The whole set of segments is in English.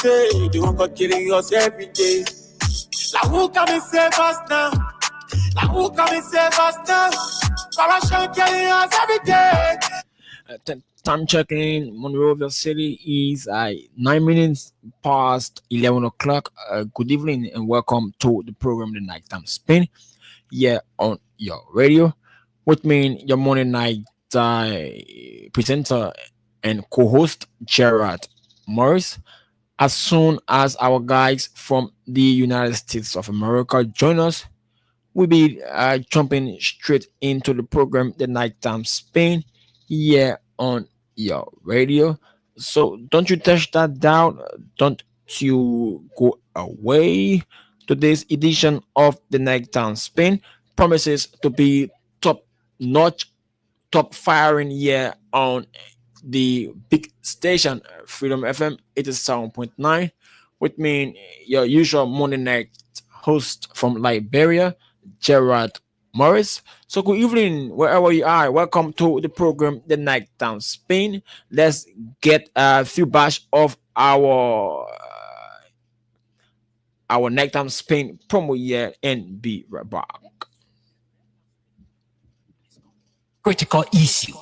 Hey, the one got killing us every day. Like who come and save us now? Like who come and save us now? Corruption killing us every day. Time checking Monrovia City is 9 minutes past 11 o'clock. Good evening and welcome to the program The Nighttime Spin here on your radio. With me, your morning night presenter and co-host Gerard Morris. As soon as our guys from the United States of America join us, we'll be jumping straight into the program The Nighttime Spain here on your radio. So don't you touch that down. Don't you go away. Today's edition of The Nighttime Spain promises to be top notch, top firing here on the big station Freedom FM 87.9 with me, your usual morning night host from Liberia, Gerard Morris. So good evening, wherever you are. Welcome to the program, The Nighttime Spain. Let's get a few bash of our Nighttime Spain promo year and be right back. Critical issue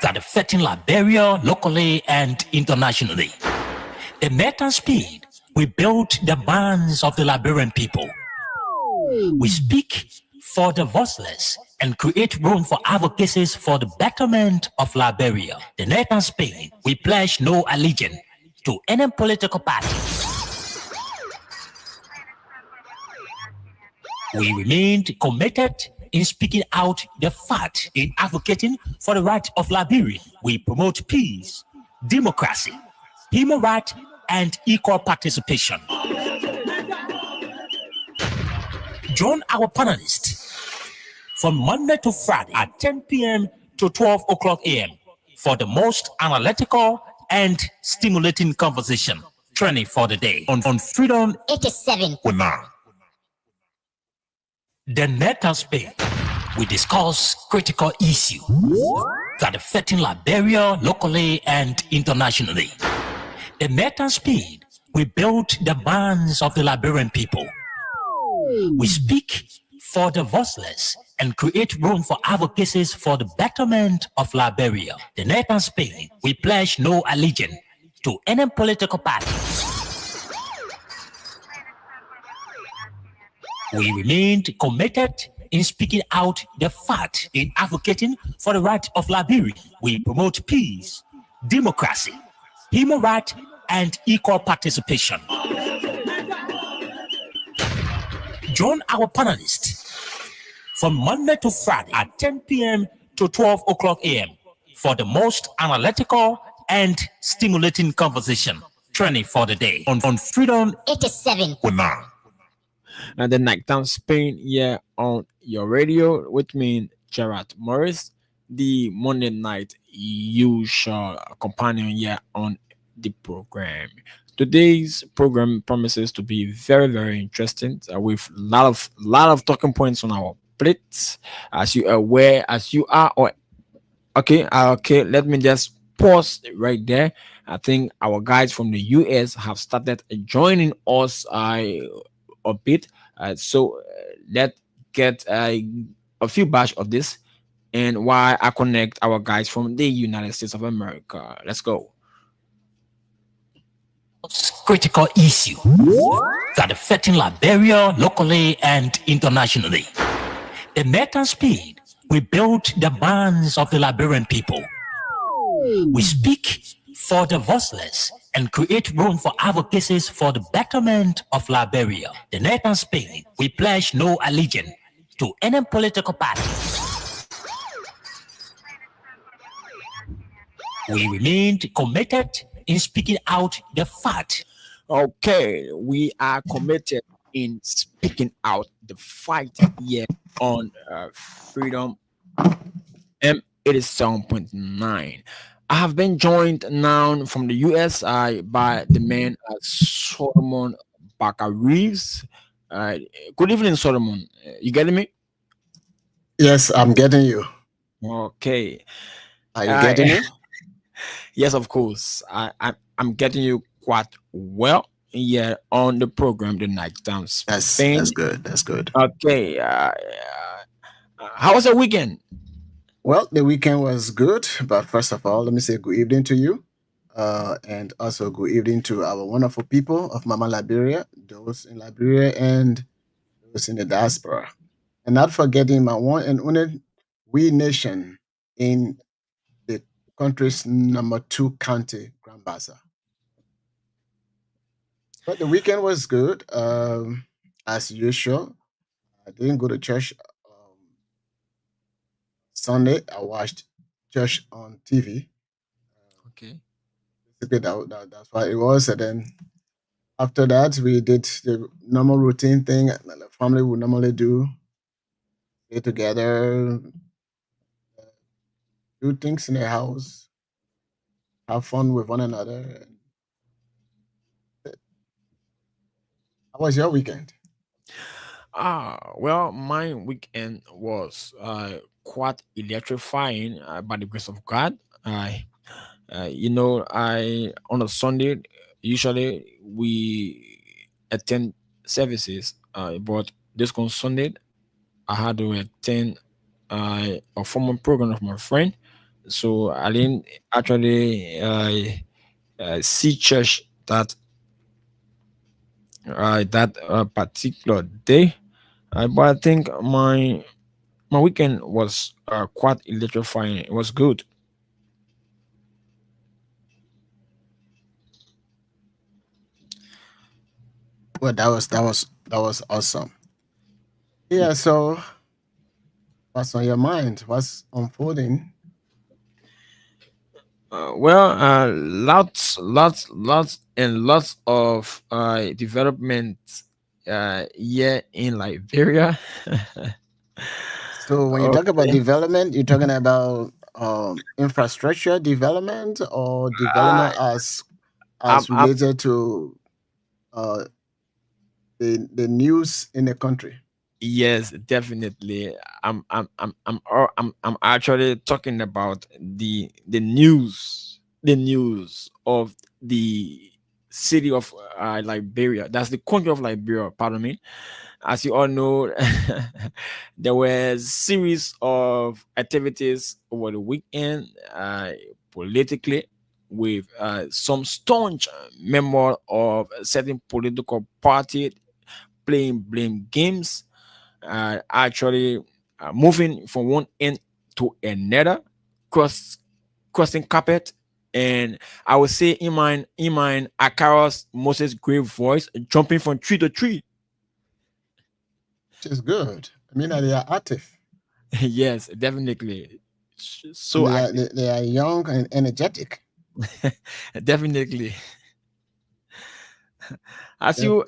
that affecting Liberia locally and internationally. The Nighttime Spain, we built the bands of the Liberian people. We speak for the voiceless and create room for advocacies for the betterment of Liberia. The Nighttime Spain, we pledge no allegiance to any political party. We remained committed in speaking out the fact in advocating for the right of Liberia. We promote peace, democracy, human rights, and equal participation. Join our panelists from Monday to Friday at 10 p.m. to 12 o'clock a.m. for the most analytical and stimulating conversation training for the day on Freedom 87. The Nighttime Spain, we discuss critical issues that affecting Liberia locally and internationally. The Nighttime Spain, we built the bands of the Liberian people. We speak for the voiceless and create room for advocacies for the betterment of Liberia. The Nighttime Spain, we pledge no allegiance to any political party. We remained committed in speaking out the fact in advocating for the right of Liberia. We promote peace, democracy, human rights, and equal participation. Join our panelists from Monday to Friday at 10 p.m. to 12 o'clock a.m. for the most analytical and stimulating conversation training for the day on Freedom 87. And the Nighttime Spain here on your radio with me, Gerard Morris, the Monday night usual companion here on the program. Today's program promises to be very, very interesting with lot of talking points on our plate. As you are aware, as you are, okay. Let me just pause right there. I think our guys from the US have started joining us a bit. So let's get a few batch of this, and while I connect our guys from the United States of America. Let's go. Critical issue that affecting Liberia locally and internationally. The Nighttime Spain, we built the bands of the Liberian people. We speak for the voiceless and create room for advocacies for the betterment of Liberia. The Nighttime Spain, we pledge no allegiance to any political party. We remained committed in speaking out the fact. Okay, we are committed in speaking out the fight here on Freedom M87.9. I have been joined now from the US by the man Solomon Baker Reeves. Good evening, Solomon. You getting me? Yes, I'm getting you. Okay. Are you getting me? Yes, of course. I'm getting you quite well here on the program, the Nighttime That's Spain. good. That's good. Okay, how was the weekend? Well, the weekend was good, but first of all, let me say good evening to you. And also good evening to our wonderful people of Mama Liberia, those in Liberia and those in the diaspora. And not forgetting my one and only we nation in the country's number two county, Grand Bassa. But the weekend was good. As usual, I didn't go to church Sunday. I watched church on TV. Okay. Basically, that's why it was. And then after that, we did the normal routine thing that the family would normally do: stay together, do things in the house, have fun with one another. How was your weekend? Well, my weekend was quite electrifying by the grace of God. I, I on a Sunday usually we attend services, but this on Sunday I had to attend a formal program of my friend, so I didn't actually see church that particular day. But I think my weekend was quite electrifying. It was good. Well, that was awesome. Yeah. So, what's on your mind? What's unfolding? Lots and lots of development here in Liberia. So, when you talk about Okay. development, you're talking about infrastructure development or Uh, development as I'm related to uh, the news in the country. Yes, definitely. I'm actually talking about the news of the city of Liberia. That's the country of Liberia. Pardon me. As you all know, there were series of activities over the weekend, politically, with some staunch member of a certain political party playing blame games, actually moving from one end to another, cross crossing carpet. And I would say in mine Akaros Moses grave voice jumping from tree to tree. Which is good. I mean, they are active. Yes, definitely. So And they are active. they are young and energetic. Definitely. As Yep. you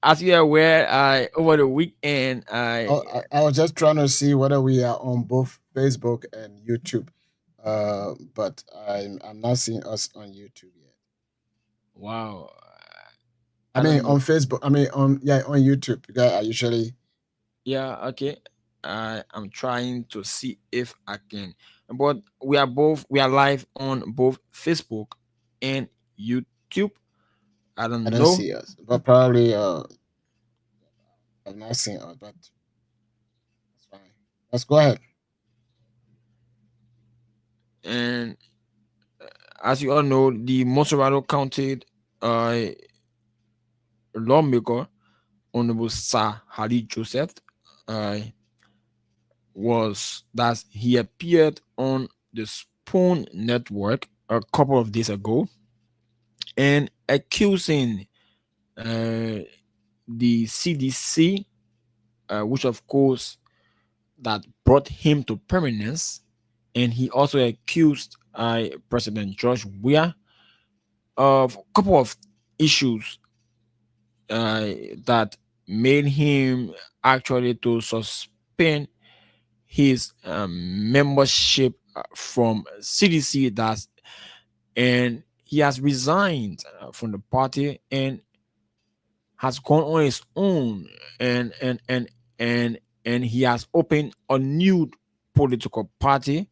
as you are aware, over the weekend, I was just trying to see whether we are on both Facebook and YouTube, but I'm not seeing us on YouTube yet. wow, I I mean, don't know. on Facebook. I mean, on YouTube. Because I usually Yeah, okay. I'm trying to see if I can. But we are live on both Facebook and YouTube. I I don't don't know. see us, but probably I'm not seeing us. But that's fine. Let's go ahead. And as you all know, the Monserrato County uh lawmaker, Honorable Sir Hali Joseph, uh was that he appeared on the Spoon Network a couple of days ago and accusing uh the CDC, which of course that brought him to permanence, and he also accused President George Weah of a couple of issues uh, that made him actually to suspend his membership from CDC. And he has resigned from the party and has gone on his own, and and and and and he has opened a new political party,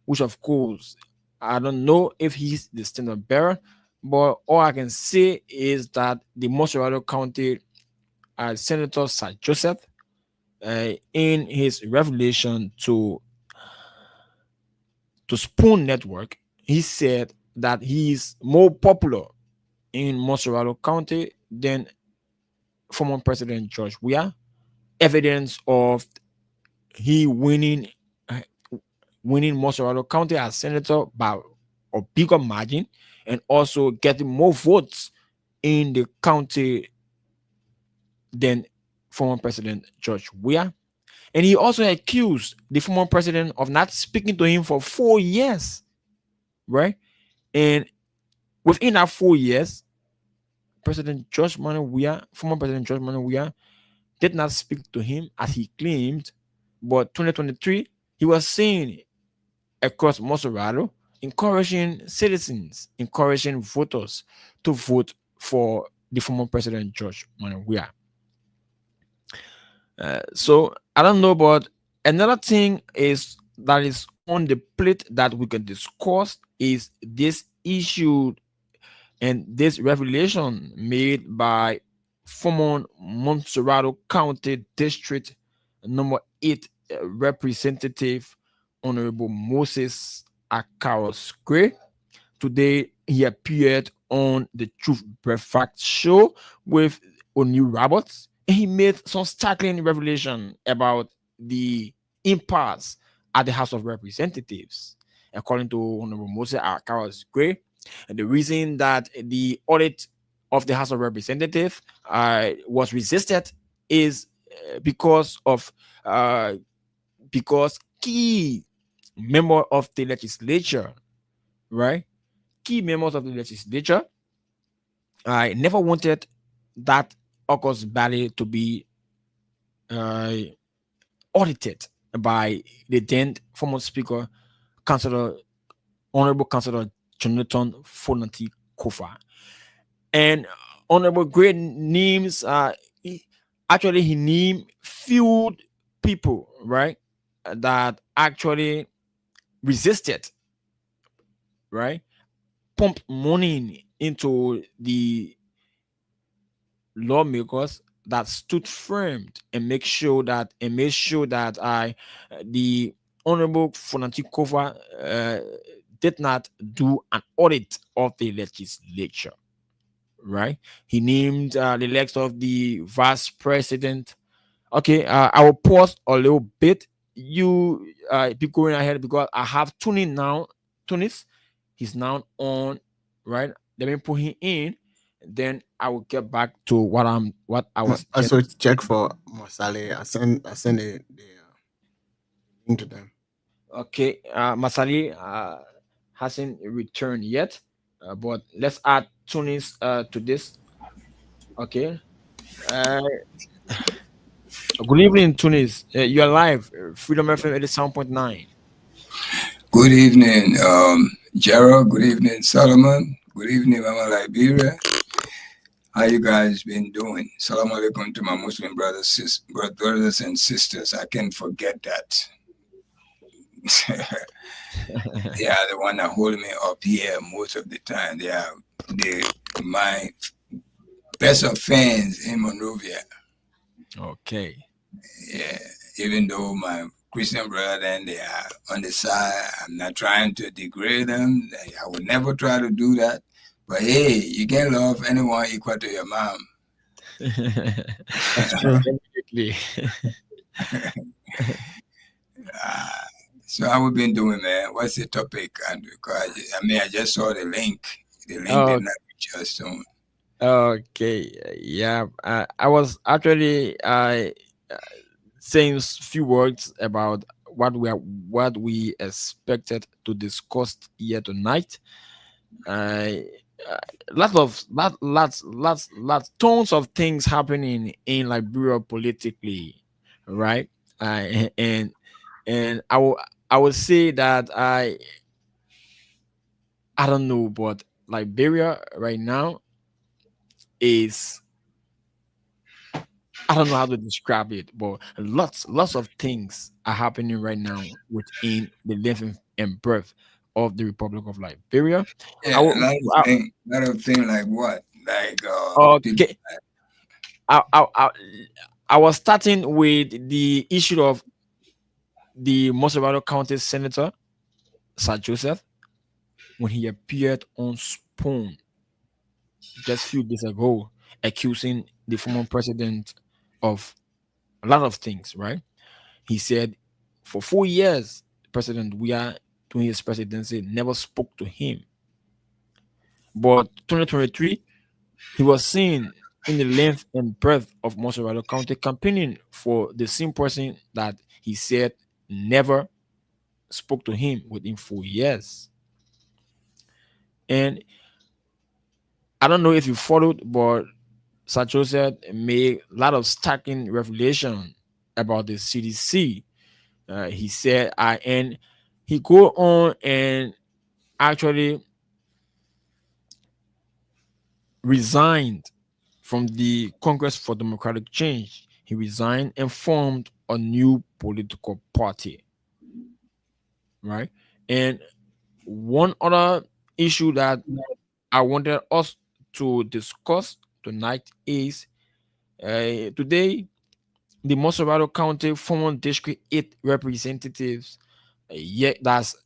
which of course I don't know if he's the standard bearer, But all I can say is that the Mosserado County Senator Sir Joseph, in his revelation to Spoon Network, he said that he is more popular in Mosserado County than former President George Weah. Evidence of he uh, winning Mosserado County as senator by a bigger margin, and also getting more votes in the county than former President George Weah. And he also accused the former president of not speaking to him for 4 years, right? And within that 4 years, former President George Manuel Weah, did not speak to him as he claimed. But 2023, he was seen across Montserrat, encouraging citizens, encouraging voters to vote for the former President George Manuel Weah. So I don't know, but another thing is that is on the plate that we can discuss is this issue and this revelation made by former Montserrat County District number 8 Representative Honorable Moses Akaros Gray. Today, he appeared on the Truth Breakfast show with O'Neill Roberts. And he made some startling revelation about the impasse at the House of Representatives. According to Honorable Moses Akaros Gray, the reason that the audit of the House of Representatives was resisted is uh, because key member of the legislature, right? Key members of the legislature, I never wanted that August Valley to be uh, audited by the then former Speaker, Councillor, Honorable Councillor Jonathan Fonanti Kofa. And Honorable Great names, actually, he named few people, right, that actually resisted, right, pumped money into the lawmakers that stood firm and made sure that I the Honorable Fonanti Kofa did not do an audit of the legislature, right? He named the legs of the vice president. Okay, I will pause a little bit. You be going ahead because I have tuning now. Tunis, he's now on, right? Let me put him in. Then I will get back to what I was. Also check for Mosale. I send the link to them. Okay, Masali hasn't returned yet, but let's add Tunis to this. Okay. Uh, Good evening, Tunis. You're live, Freedom FM 87.9. Good evening, Gerald. Good evening, Solomon. Good evening, Mama Liberia. How you guys been doing? Salam alaikum to my Muslim brothers and sisters. I can't forget that. They are the one that hold me up here most of the time. They are my best of fans in Monrovia. Okay. Yeah, even though my Christian brother and they are on the side, I'm not trying to degrade them. I would never try to do that. But hey, you can't love anyone equal to your mom. That's true. Immediately. So how we been doing, man? What's the topic, Andrew? I just saw the link. The link Oh, did not reach us soon. okay. Yeah. I was actually saying few words about what we expected to discuss here tonight. Uh, lots tons of things happening in Liberia politically, right? And I would say that I don't know, but Liberia right now is, I don't know how to describe it, but lots of things are happening right now within the life and birth of the Republic of Liberia. I Yeah, a will, lot of things. A lot of things like what? Like people. okay, I, I, I, I was starting with the issue of the Mosserado County Senator, Sir Joseph, when he appeared on Spoon just a few days ago, accusing the former president of a lot of things, right? He said for 4 years, President Weah, during his presidency, never spoke to him. But 2023, he was seen in the length and breadth of Mosserado County campaigning for the same person that he said never spoke to him within 4 years. And I don't know if you followed, but Sancho said made a lot of startling revelation about the CDC. He said, and he go on and actually resigned from the Congress for Democratic Change. He resigned and formed a new political party, right? And one other issue that I wanted us to discuss tonight is today the Mosserado County former District 8 representatives, yet that's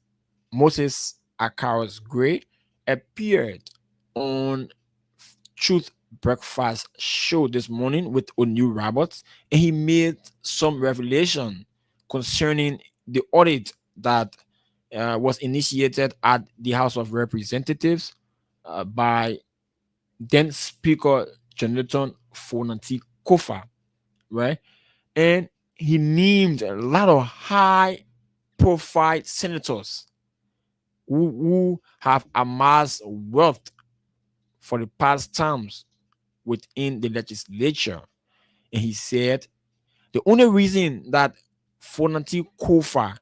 Moses Akaros Gray, appeared on Truth Breakfast show this morning with O'Neil Roberts, and he made some revelation concerning the audit that was initiated at the House of Representatives by then Speaker Jonathan Fonanti Kofa, right? And he named a lot of high profile senators who have amassed wealth for the past terms within the legislature. And he said the only reason that Fonanti Kofa,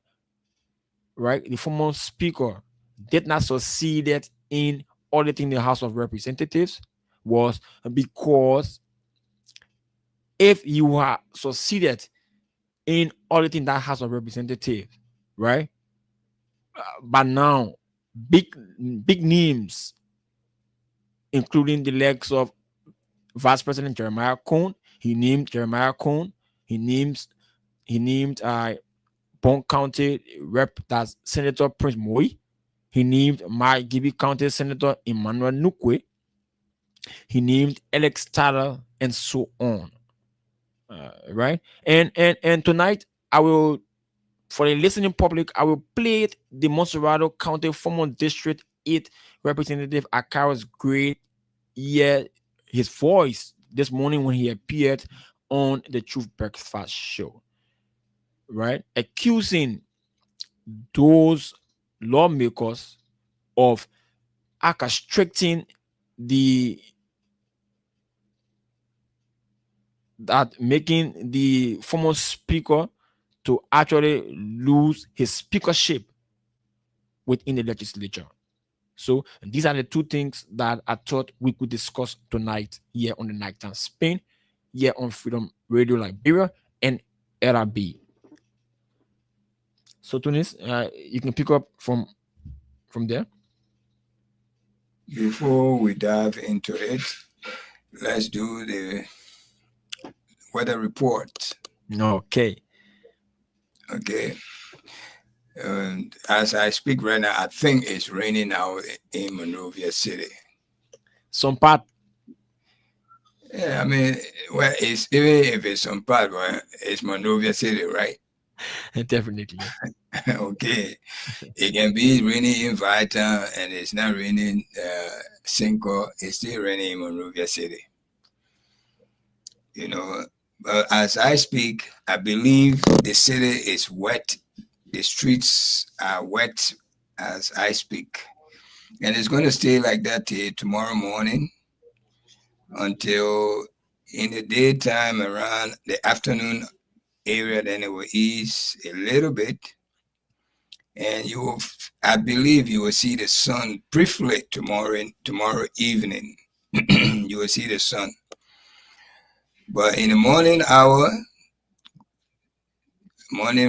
right, the former speaker, did not succeed in auditing the House of Representatives was because if you had succeeded in auditing that House of Representatives, right, but now big big names, including the legs of Vice President Jeremiah Cohn. He named Jeremiah Cohn. He named Bond County Rep, that's Senator Prince Moy. He named my Gibby County Senator Emmanuel Nukwe. He named Alex Tyler and so on. Right? And tonight I will, for the listening public, I will play the Mosserado County former District 8 Representative Akaros Gray, his voice this morning when he appeared on the Truth Breakfast show, right? Accusing those lawmakers of orchestrating making the former speaker to actually lose his speakership within the legislature. So these are the two things that I thought we could discuss tonight here on the Nighttime Spin, here on Freedom Radio Liberia and LRB. So Tunis, you can pick up from there. Before we dive into it, let's do the weather report. Okay. Okay. As I speak right now, I think it's raining now in Monrovia City. Some part. Yeah, I mean, well, it's even if it's some part, well, it's Monrovia City, right? Definitely. Okay. It can be raining in Vita and it's not raining Cinco. It's still raining in Monrovia City. You know, but as I speak, I believe the city is wet. The streets are wet as I speak. And it's going to stay like that till tomorrow morning until in the daytime around the afternoon area, then it will ease a little bit. And I believe you will see the sun briefly tomorrow evening. You will see the sun. But in the morning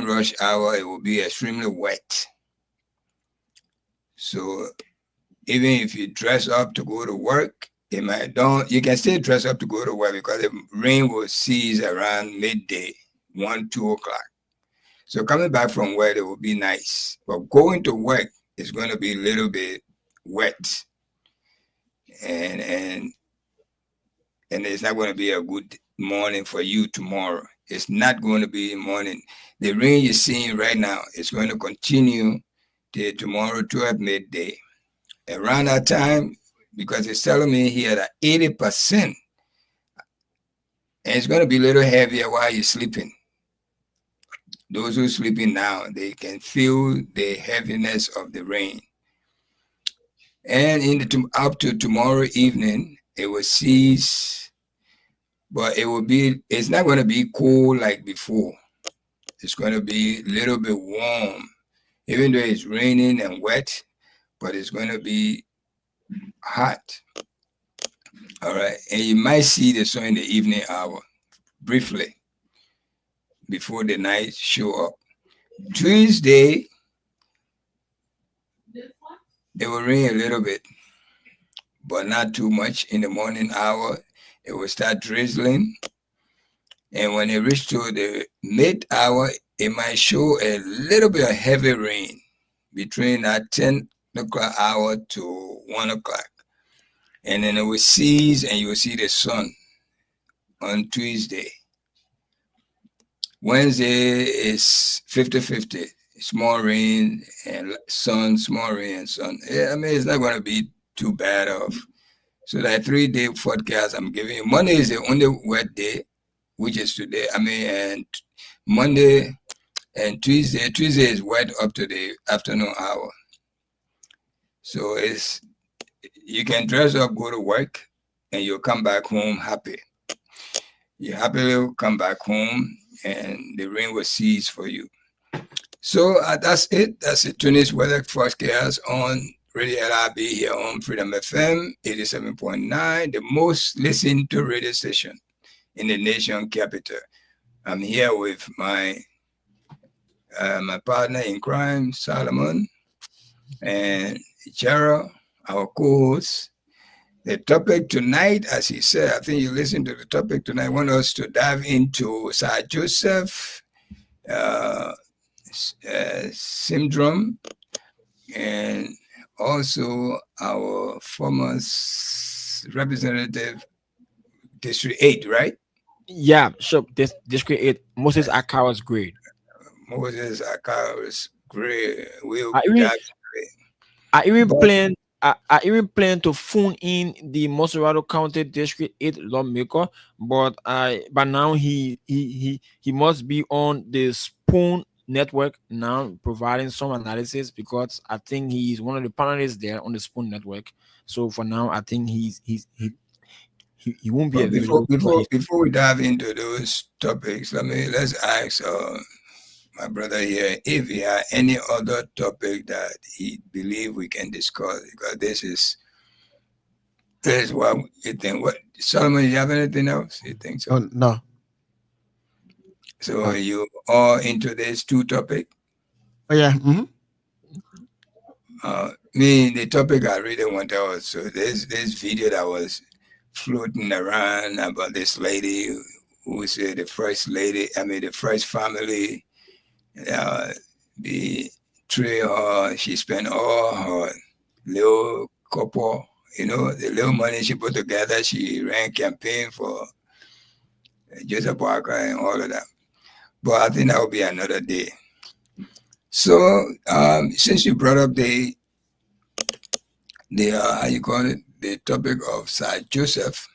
rush hour, it will be extremely wet. So even if you dress up to go to work, it might don't. You can still dress up to go to work because the rain will cease around midday, 1, 2 o'clock. So coming back from work, it will be nice. But going to work is going to be a little bit wet, and it's not going to be a good morning for you tomorrow. It's not going to be morning. The rain you're seeing right now is going to continue till tomorrow 12 midday. Around that time, because it's telling me here that 80%, and it's going to be a little heavier while you're sleeping. Those who are sleeping now, they can feel the heaviness of the rain. And up to tomorrow evening, it will cease, but it's not going to be cool like before. It's going to be a little bit warm, even though it's raining and wet, but it's going to be hot. All right. And you might see the sun in the evening hour, briefly, before the night show up. Tuesday, it will rain a little bit, but not too much. In the morning hour, it will start drizzling. And when it reaches to the mid hour, it might show a little bit of heavy rain between that 10 o'clock hour to 1 o'clock. And then it will cease and you will see the sun on Tuesday. Wednesday is 50-50. Small rain and sun, small rain and sun. Yeah, I mean, it's not going to be too bad off. So that 3-day forecast I'm giving you. Monday is the only wet day, which is today. I mean, and Monday and Tuesday. Tuesday is wet up to the afternoon hour. So you can dress up, go to work, and you'll come back home happy. You happily come back home, and the rain will cease for you. So that's it. That's the Tunis weather forecast on Radio LRB here on Freedom FM 87.9, the most listened to radio station in the nation capital. I'm here with my partner in crime, Solomon, and Jara, our co-host. The topic tonight, as he said, I think you listened to the topic tonight. I want us to dive into Sir Joseph syndrome, and also our former representative, District 8, right? Yeah, sure. District 8, Moses Akara's grade. Moses Akara's grade. We'll I even, dive into I even But- plan. I even plan to phone in the Moserado County District 8 lawmaker, but now he must be on the Spoon Network now, providing some analysis, because I think he's one of the panelists there on the Spoon Network. So for now, I think he won't be But available. before we dive into those topics, let's ask my brother here if he had any other topic that he believe we can discuss, because this is what you think. What, Solomon, you have anything else? You think so? Oh, no. So you are into these two topic? Oh, yeah. Mm-hmm. The topic I really want to also, there's this video that was floating around about this lady who said the first family betray her. She spent all her little couple, the little money she put together. She ran campaign for Joseph Parker and all of that. But I think that will be another day. So since you brought up the how you call it, the topic of Sir Joseph,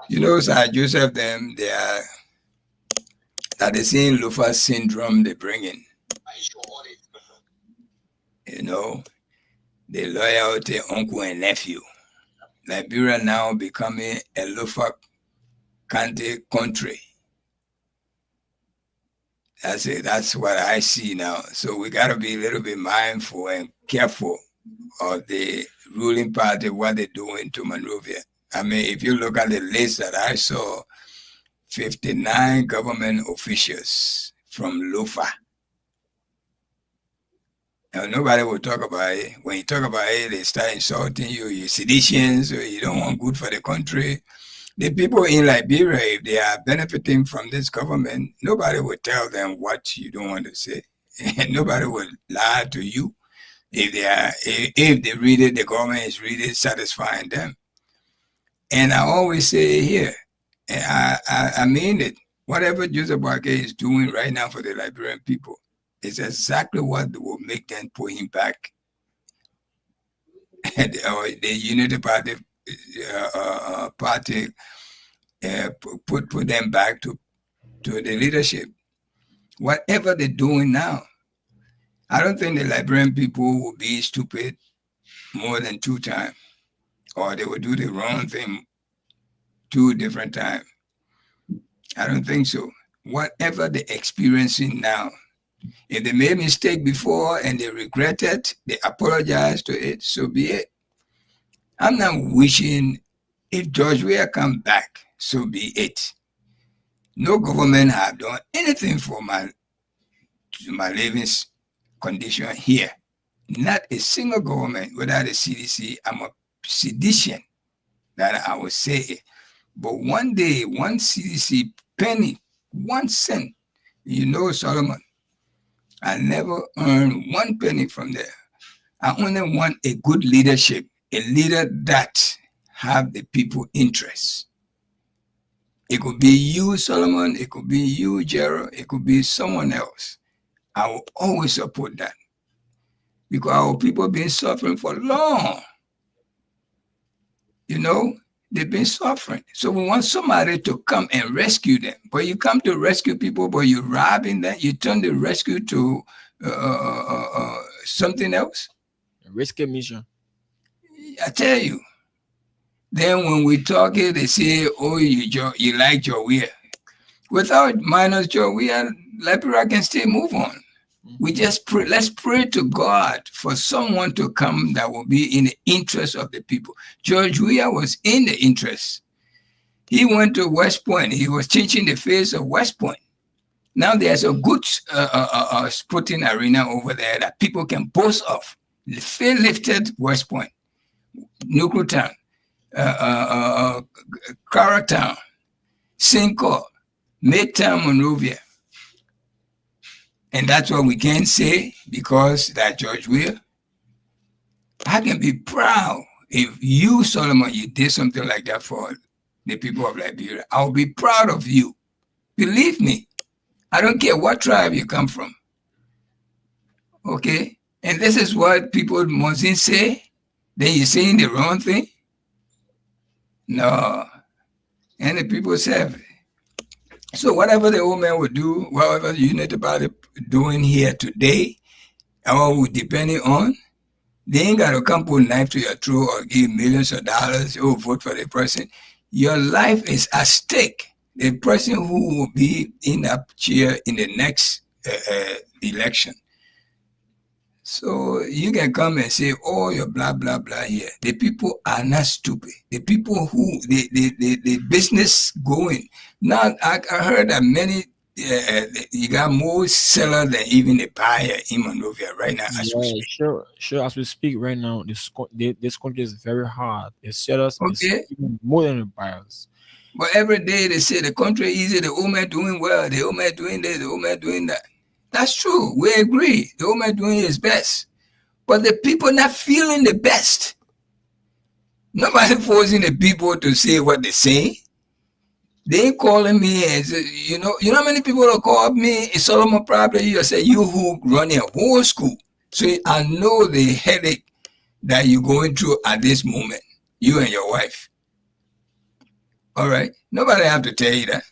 Sir Joseph, them, they are that the same Lufa syndrome they bring in. The loyalty uncle and nephew. Liberia now becoming a Lufa County country. That's it. That's what I see now. So we got to be a little bit mindful and careful of the ruling party, what they're doing to Monrovia. I mean, if you look at the list that I saw, 59 government officials from Lufa. And nobody will talk about it. When you talk about it, they start insulting you. You're seditions, or you don't want good for the country. The people in Liberia, if they are benefiting from this government, nobody will tell them what you don't want to say. And nobody will lie to you if they read it, the government is really satisfying them. And I always say here, and I mean it, whatever Joseph Boakai is doing right now for the Liberian people is exactly what will make them put him back. The Unity Party put them back to the leadership. Whatever they're doing now, I don't think the Liberian people will be stupid more than 2 times, or they will do the wrong thing 2 different times. I don't think so. Whatever they're experiencing now, if they made a mistake before and they regret it, they apologize to it, so be it. I'm not wishing if George Weah come back, so be it. No government have done anything for my living condition here. Not a single government without a CDC. I'm a sedition that I would say it. But one day, one CDC penny, 1 cent, Solomon, I never earned 1 penny from there. I only want a good leadership, a leader that have the people interest. It could be you, Solomon. It could be you, Gerald. It could be someone else. I will always support that because our people have been suffering for long. They've been suffering. So we want somebody to come and rescue them. But you come to rescue people, but you're robbing them. You turn the rescue to something else. A risky mission. I tell you. Then when we talk it, they say, oh, you like George Weah. Without minus George Weah, Liberia can still move on. We just pray, let's pray to God for someone to come that will be in the interest of the people. George Weah was in the interest. He went to West Point. He was changing the face of West Point. Now there's a good sporting arena over there that people can boast of. Fair lifted West Point, Nuku Town, Kara Town, Cinco, Midtown, Monrovia. And that's what we can say because that George Weah. I can be proud if you, Solomon, you did something like that for the people of Liberia. I'll be proud of you. Believe me. I don't care what tribe you come from. Okay? And this is what people mustn't say. Then you're saying the wrong thing. No. And the people say, so whatever the old man would do, whatever the Unity Party doing here today, or we depending on, they ain't got to come put a knife to your throat or give millions of dollars or vote for the person. Your life is at stake. The person who will be in that chair in the next election. So you can come and say, oh, you're blah, blah, blah here. The people are not stupid. The people who, the business going. Now, I heard that many, you got more seller than even a buyer in Monrovia right now. As we speak. Sure. As we speak right now, this country is very hard. The sellers is Okay. even more than the buyers. But every day they say the country is easy, the old man doing well, the old man doing this, the old man doing that. That's true. We agree. The old man doing his best. But the people not feeling the best. Nobody forcing the people to say what they say. They ain't calling me and say, you know how many people will call me? It's Solomon probably you say you who run a whole school. So I know the headache that you're going through at this moment, you and your wife. All right. Nobody have to tell you that.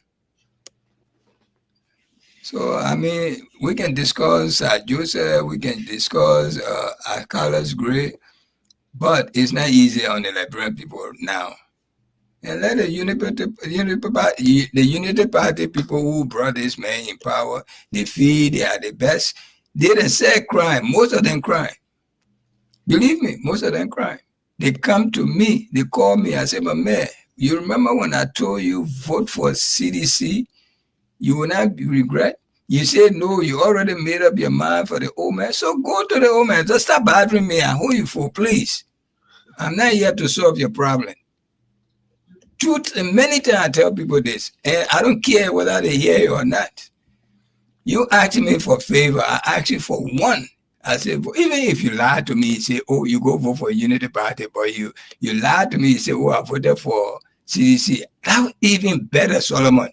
So, I mean, we can discuss Joseph, we can discuss Carlos Gray, but it's not easy on the Liberian people now. And let the Unity Party people who brought this man in power, they feel they are the best. They didn't say crime. Most of them crime. Believe me, most of them crime. They come to me, they call me, I say, but man, you remember when I told you vote for CDC? You will not regret. You say no, you already made up your mind for the old man. So go to the old man. Just stop bothering me and who you for, please. I'm not here to solve your problem. Truth, and many times I tell people this, and I don't care whether they hear you or not. You ask me for favor, I ask you for one. I say, even if you lie to me, you say, oh, you go vote for Unity Party, but you lie to me, you say, oh, I voted for CDC. That even better, Solomon.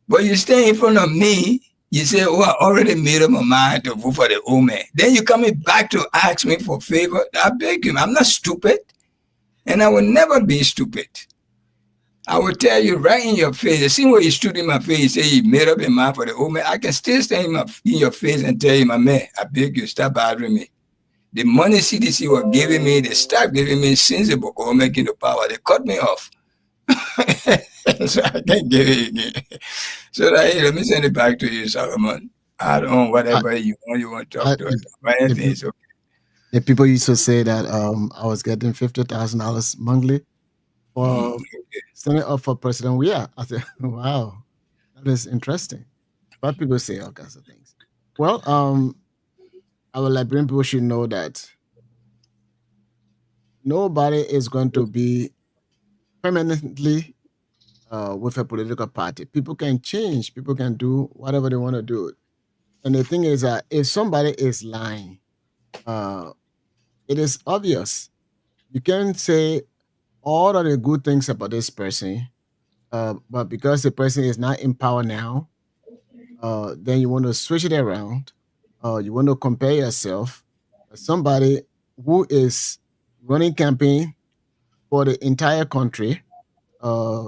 But you stay in front of me, you say, oh, I already made up my mind to vote for the old man. Then you coming back to ask me for favor. I beg you, I'm not stupid. And I will never be stupid. I will tell you right in your face. The same way you stood in my face, you say you made up your mind for the old man. I can still stand in your face and tell you, my man, I beg you, stop bothering me. The money CDC was giving me, they stopped giving me since the Boko making the power. They cut me off. So I can't give it again. So hey, let me send it back to you, Solomon. I don't know whatever you want to talk to us about. Anything, so The people used to say that I was getting $50,000 monthly for standing up for President Weah. I said, wow, that is interesting. But people say all kinds of things. Well, our Liberian people should know that nobody is going to be permanently with a political party. People can change. People can do whatever they want to do. And the thing is that if somebody is lying, uh, it is obvious. You can say all of the good things about this person, but because the person is not in power now, then you want to switch it around. You want to compare yourself with somebody who is running campaign for the entire country, uh,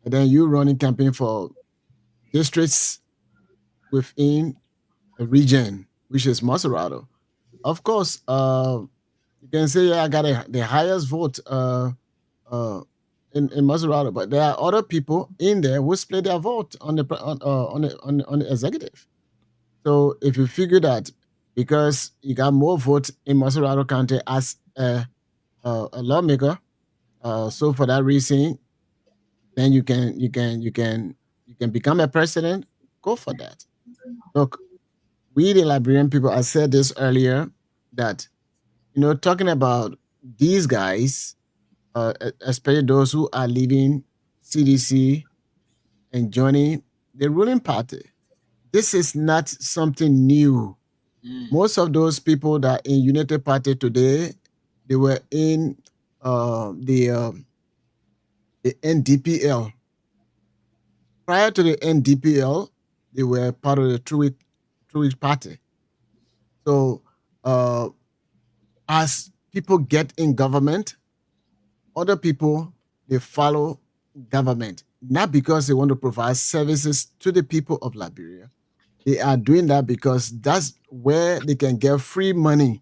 and then you running campaign for districts within a region, which is Maserado. Of course, you can say, yeah, I got the highest vote uh, in Maserado, but there are other people in there who split their vote on the on the executive. So if you figure that because you got more votes in Maserado County as a lawmaker, so for that reason, then you can become a president. Go for that. Look, we the Liberian people, I said this earlier, that talking about these guys, especially those who are leaving CDC and joining the ruling party. This is not something new. Most of those people that are in United Party today, they were in uh, the uh, the NDPL. Prior to the NDPL, they were part of the Truitt Party. So uh, as people get in government, other people they follow government, not because they want to provide services to the people of Liberia. They are doing that because that's where they can get free money.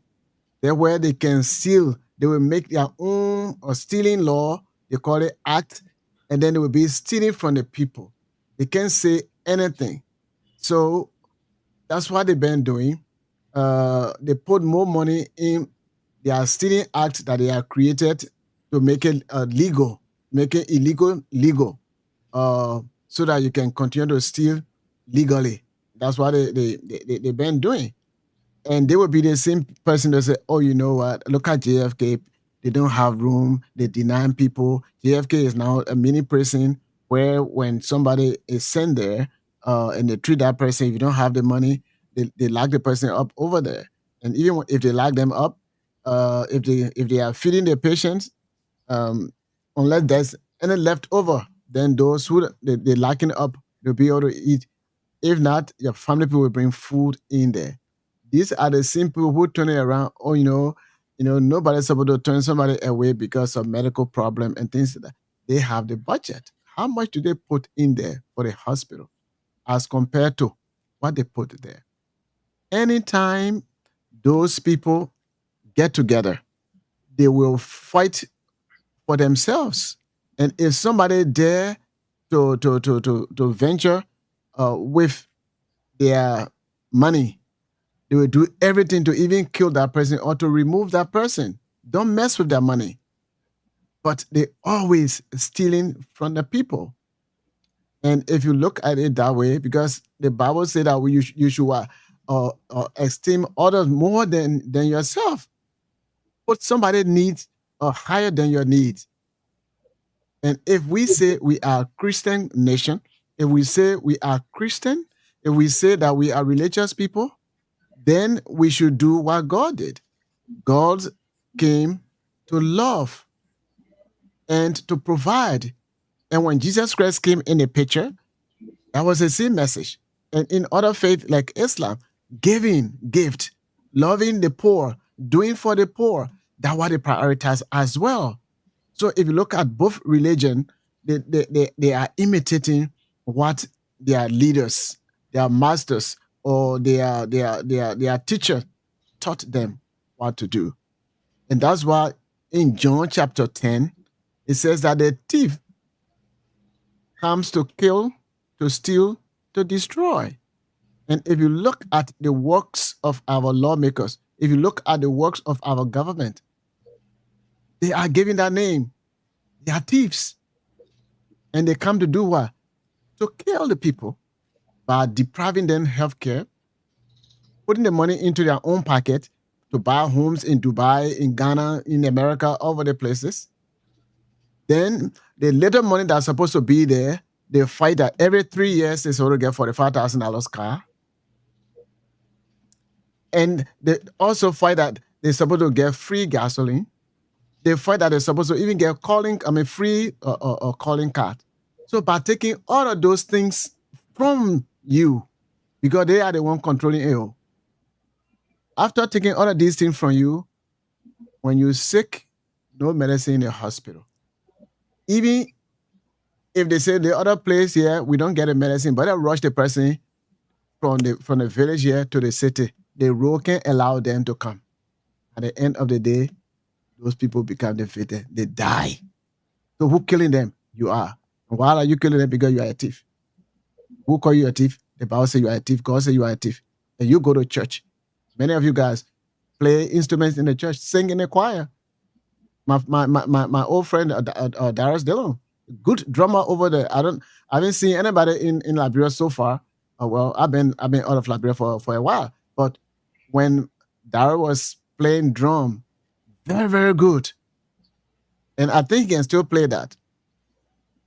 They're where they can steal. They will make their own or stealing law. They call it act, and then they will be stealing from the people. They can't say anything. So that's what they've been doing. They put more money in their stealing act that they have created to make it legal, make it illegal legal, so that you can continue to steal legally. That's what they've been doing. And they will be the same person that say, oh, you know what? Look at JFK. They don't have room. They deny people. JFK is now a mini prison where when somebody is sent there and they treat that person, if you don't have the money, they lock the person up over there. And even if they lock them up, if they are feeding the patients, um, unless there's any left over, then those who they locking up, they'll be able to eat. If not, your family people will bring food in there. These are the same people who turn it around. Oh, nobody's supposed to turn somebody away because of medical problem and things like that. They have the budget. How much do they put in there for the hospital as compared to what they put there? Anytime those people get together, they will fight for themselves. And if somebody dare to venture with their money, they will do everything to even kill that person or to remove that person. Don't mess with their money. But they always stealing from the people. And if you look at it that way, because the Bible said that you should esteem others more than yourself. Put somebody needs higher than your needs. And if we say we are Christian nation, if we say we are Christian, if we say that we are religious people, then we should do what God did. God came to love and to provide. And when Jesus Christ came in the picture, that was the same message. And in other faiths like Islam, giving gift, loving the poor, doing for the poor, that what they prioritize as well. So if you look at both religion, they are imitating what their leaders, their masters, or their teacher taught them what to do. And that's why in John chapter 10, it says that the thief comes to kill, to steal, to destroy. And if you look at the works of our lawmakers, if you look at the works of our government, they are giving that name. They are thieves. And they come to do what? To kill the people by depriving them health care, putting the money into their own pocket to buy homes in Dubai, in Ghana, in America, all over the places. Then the little money that's supposed to be there, they fight that every 3 years they're supposed to get $45,000 car. And they also fight that they're supposed to get free gasoline. They fight that they're supposed to even get free calling card. So by taking all of those things from you, because they are the one controlling it. After taking all of these things from you, when you're sick, no medicine in the hospital. Even if they say the other place here, we don't get a medicine, but they rush the person from the village here to the city. The road can't allow them to come. At the end of the day, those people become defeated. They die. So who killing them? You are. And why are you killing them? Because you are a thief. Who call you a thief? The Bible says you are a thief. God says you are a thief. And you go to church. Many of you guys play instruments in the church, sing in the choir. My old friend Darius Dillon, good drummer over there. I haven't seen anybody in Liberia so far. Well, I've been out of Liberia for a while. But when Darius was playing drum, very, very good. And I think he can still play that.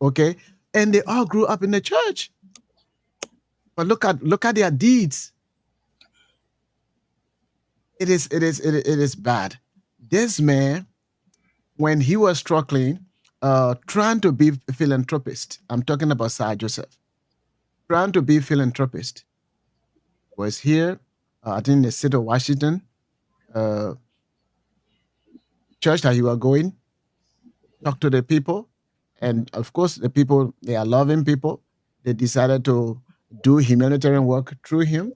Okay? And they all grew up in the church. But look at their deeds. It is bad. This man, when he was struggling, trying to be a philanthropist, I'm talking about Sir Joseph, trying to be a philanthropist, was here, I think in the city of Washington, church that he was going, talk to the people. And of course, the people, they are loving people. They decided to do humanitarian work through him.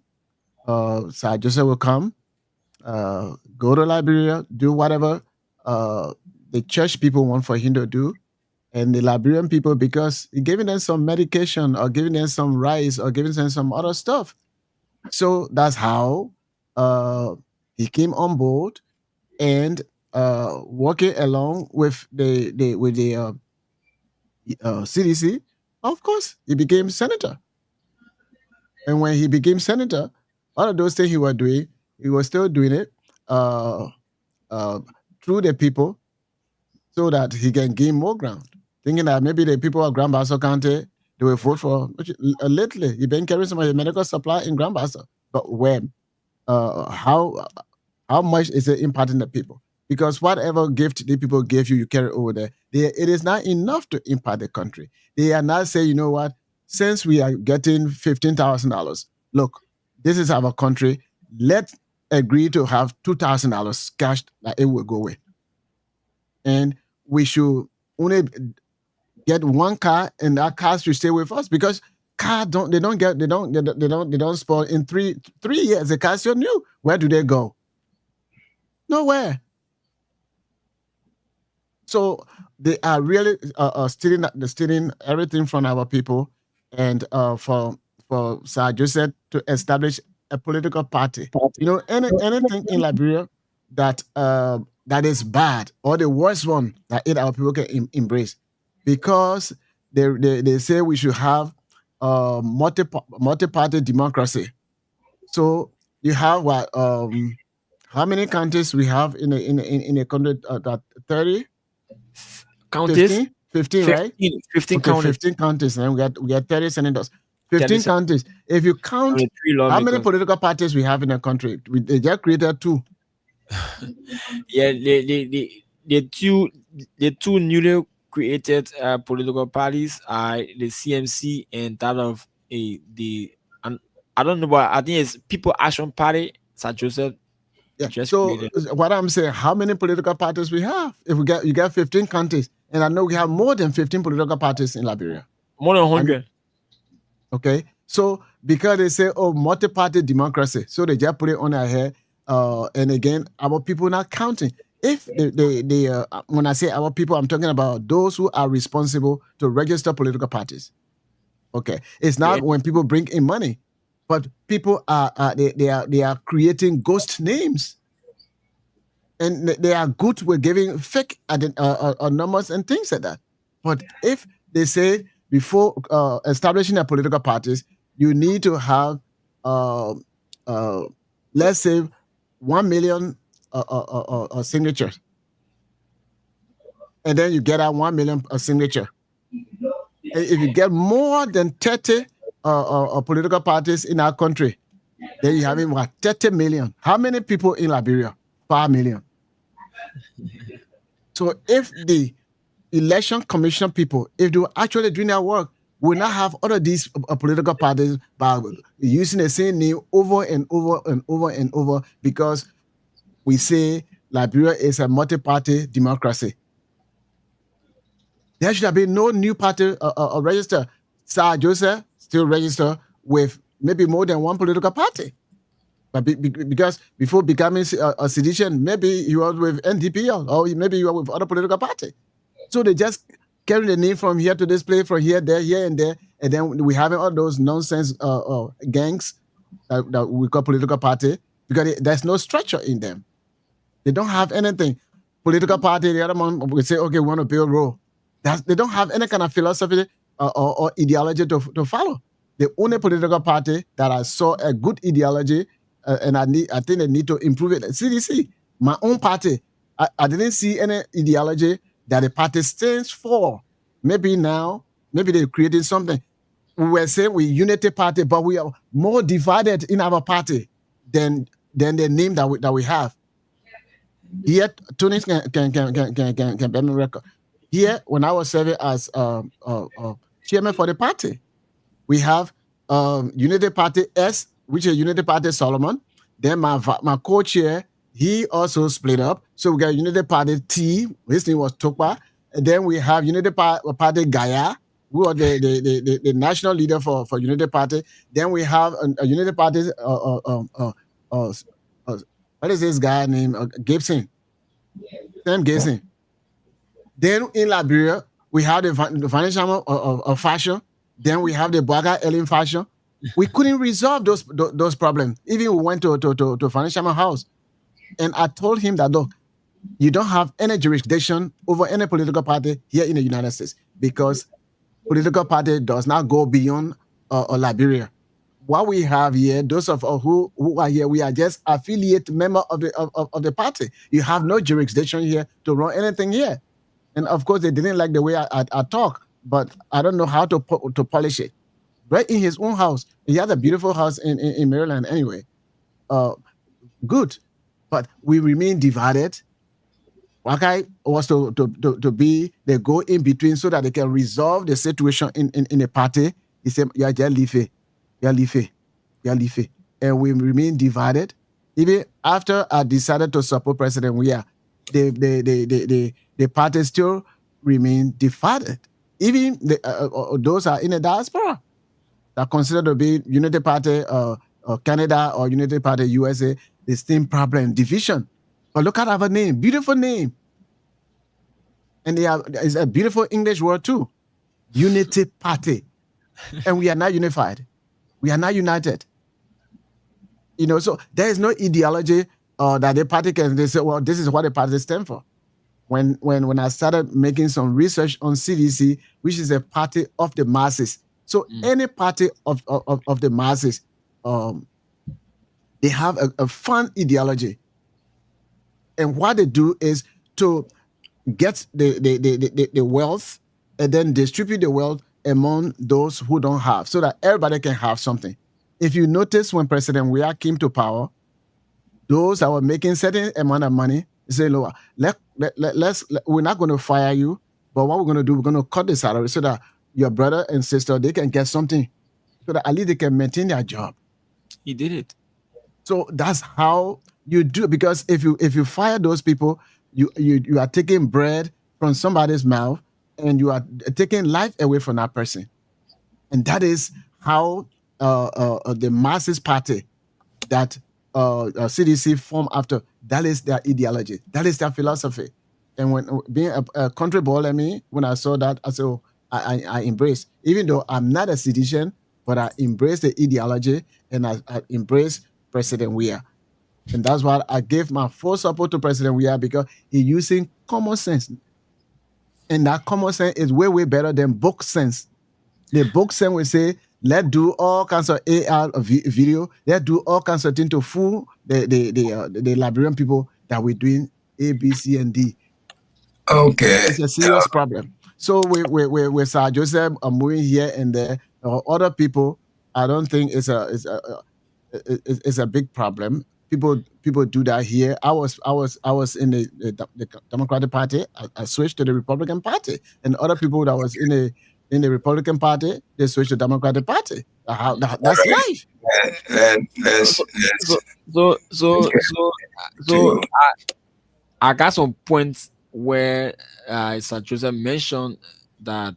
Sir Joseph will come, go to Liberia, do whatever the church people want for him to do. And the Liberian people, because he giving them some medication or giving them some rice or giving them some other stuff. So that's how he came on board and working along with the CDC. Of course, he became senator. And when he became senator, all of those things he was doing, he was still doing it through the people so that he can gain more ground. Thinking that maybe the people of Grand Bassa County, they will vote for lately. He been carrying some of the medical supply in Grand Bassa. But when? How much is it impacting the people? Because whatever gift the people gave you, you carry over there. It is not enough to impact the country. They are not saying, you know what, since we are getting $15,000, look, this is our country. Let's agree to have $2,000 cash that it will go away. And we should only get one car, and that car should stay with us because car don't spoil in three years. The car's still new. Where do they go? Nowhere. So they are really stealing everything from our people, and for Sir Joseph to establish a political party. You know, anything in Liberia that is bad or the worst one that our people can embrace, because they say we should have multi-party democracy. So you have what? How many countries we have in a country? That 30, Counties 15, 15, right? 15 Okay, counties, 15 countries, and we got 30 senators. 30 15 countries. If you count 73 how many lawmakers. political parties we have in a country, they just created two. Yeah, the two newly created political parties are the CMC and that of the and I don't know, but I think it's People Action Party. Sir Joseph Yeah. just So created what I'm saying, how many political parties we have? If you got 15 countries, and I know we have more than 15 political parties in Liberia. more than And 100. okay, so because they say, oh, multi-party democracy, so they just put it on our head. And again, our people not counting. If when I say our people, I'm talking about those who are responsible to register political parties. Okay, it's Yeah, not when people bring in money, but people they are creating ghost names, and they are good with giving fake numbers and things like that. But if they say before establishing a political parties, you need to have, uh, uh, let's say, 1 million signatures, and then you get out 1 million signature. And if you get more than 30 political parties in our country, then you having what 30 million. How many people in Liberia? 5 million. So if the election commission people, if they were actually doing their work, will not have all of these political parties by using the same name over and over and over and over, because we say Liberia is a multi-party democracy. There should have been no new party register. Sir Joseph still register with maybe more than one political party. But because before becoming a sedition, maybe you were with NDP or maybe you were with other political party. So they just carry the name from here to this place, from here, there, here, and there. And then we having all those nonsense gangs that we call political party, because there's no structure in them. They don't have anything. Political party, the other one will say, okay, we want to build road. They don't have any kind of philosophy or ideology to follow. The only political party that I saw a good ideology, and I think they need to improve it. CDC, my own party, I didn't see any ideology that the party stands for. Maybe now, maybe they're creating something. We were saying we unity party, but we are more divided in our party than the name that we have. Here, Tony can bear me record. Here, when I was serving as chairman for the party, we have Unity Party S, which is Unity Party Solomon. Then my co-chair, he also split up. So we got Unity Party T, his name was Tokpa. And then we have Unity Party Gaia, who are the national leader for Unity Party. Then we have a Unity Party, what is this guy named Gibson? Sam Gibson. Then in Liberia, we have the financial of fashion. Then we have the Baga Ellen fashion. We couldn't resolve those problems. Even we went to financial house, and I told him that, look, you don't have any jurisdiction over any political party here in the United States, because political party does not go beyond Liberia. What we have here, those of us who are here, we are just affiliate member of the party. You have no jurisdiction here to run anything here. And of course, they didn't like the way I talk, but I don't know how to polish it. Right in his own house, he has a beautiful house in Maryland. Anyway, good, but we remain divided. Wakai was to be the go in between so that they can resolve the situation in the party. He said, "Yeah, leave it, and we remain divided. Even after I decided to support President Weah, the party still remain divided. Even those are in the diaspora that consider to be Unity Party Canada or Unity Party USA, the same problem, division. But look at our name, beautiful name. And it's a beautiful English word too, Unity Party. And we are not unified. We are not united. So there is no ideology that the party can, they say, well, this is what the party stands for. When I started making some research on CDC, which is a party of the masses. So Mm. any party of the masses, um, they have a fun ideology, and what they do is to get the wealth and then distribute the wealth among those who don't have, so that everybody can have something. If you notice, when President Weah came to power, those that were making certain amount of money say, "Look, we're not going to fire you, but what we're going to do, we're going to cut the salary so that your brother and sister, they can get something, so that at least they can maintain their job." He did it. So that's how you do it. Because if you fire those people, you are taking bread from somebody's mouth, and you are taking life away from that person. And that is how the masses party that CDC formed after, that is their ideology, that is their philosophy. And when being a country boy like me, when I saw that, I said, oh, I embrace, even though I'm not a citizen, but I embrace the ideology, and I embrace President Weah. And that's why I gave my full support to President Weah, because he's using common sense. And that common sense is way, way better than book sense. The book sense will say, let's do all kinds of AR video, let's do all kinds of things to fool the Liberian people that we're doing A, B, C, and D. Okay. It's a serious problem. So with Sir Joseph moving here and there, other people, I don't think it's a big problem. People do that here. I was in the Democratic Party. I switched to the Republican Party, and other people that was in the Republican Party, they switched to Democratic Party. That's Alright. life. Let's So so so get so so to I got some points where Sir Joseph mentioned that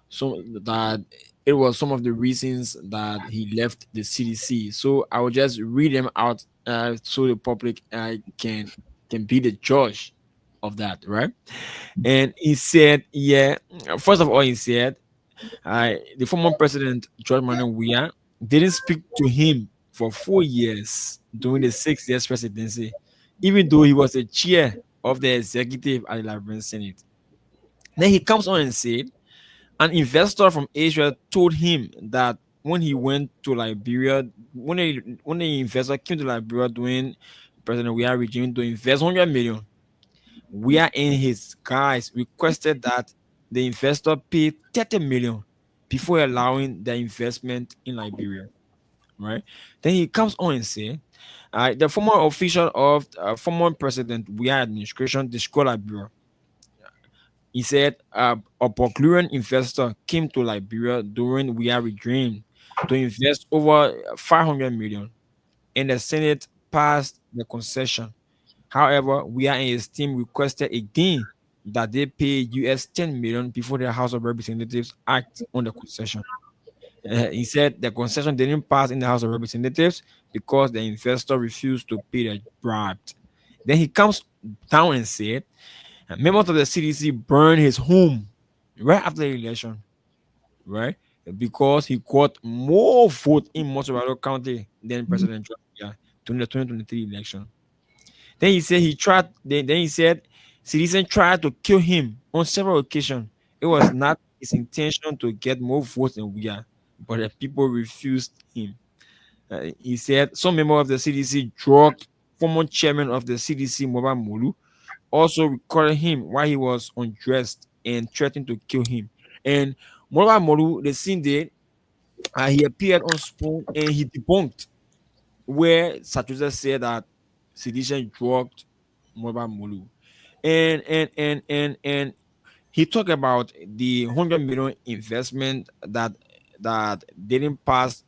that it was some of the reasons that he left the CDC. So I will just read them out so the public can be the judge of that, right? And he said, yeah, first of all, he said the former president George Manuel Weah didn't speak to him for 4 years during the 6 years presidency, even though he was the chair of the executive at the Liberian Senate. Then he comes on and said an investor from Asia told him that when he went to Liberia, when the investor came to Liberia during President Weah regime to invest 100 million, Weah and his guys requested that the investor pay 30 million before allowing the investment in Liberia. Right? Then he comes on and say, the former official of former President Weah administration described Liberia. He said a Bolivian investor came to Liberia during Weah regime to invest over 500 million, and the Senate passed the concession. However, Weah and his team requested again that they pay US 10 million before the House of Representatives act on the concession. He said the concession didn't pass in the House of Representatives because the investor refused to pay the bribe. Then he comes down and said members of the CDC burned his home right after the election, right? Because he got more vote in Montserrat County than President Trump, yeah, during the 2023 election. Then he said he tried. Then he said citizens tried to kill him on several occasions. It was not his intention to get more votes than we are, but the people refused him. He said some member of the CDC drugged former chairman of the CDC, Mobile Molu, also recorded him while he was undressed and threatened to kill him. And Mobile Molu, the scene there, he appeared on Spoon and he debunked where Satuza said that sedition drugged Mobile Molu. And he talked about the 100 million investment that didn't pass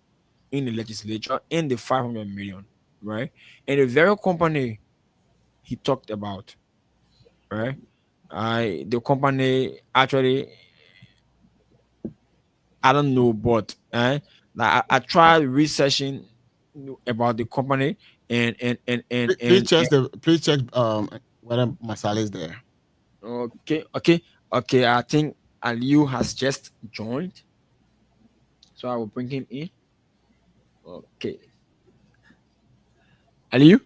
in the legislature and the 500 million, right? And the very company he talked about, right? The company actually, I don't know, but like I tried researching about the company Please check whether Masala is there. okay. I think Aliu has just joined, so I will bring him in. Okay, Aliu,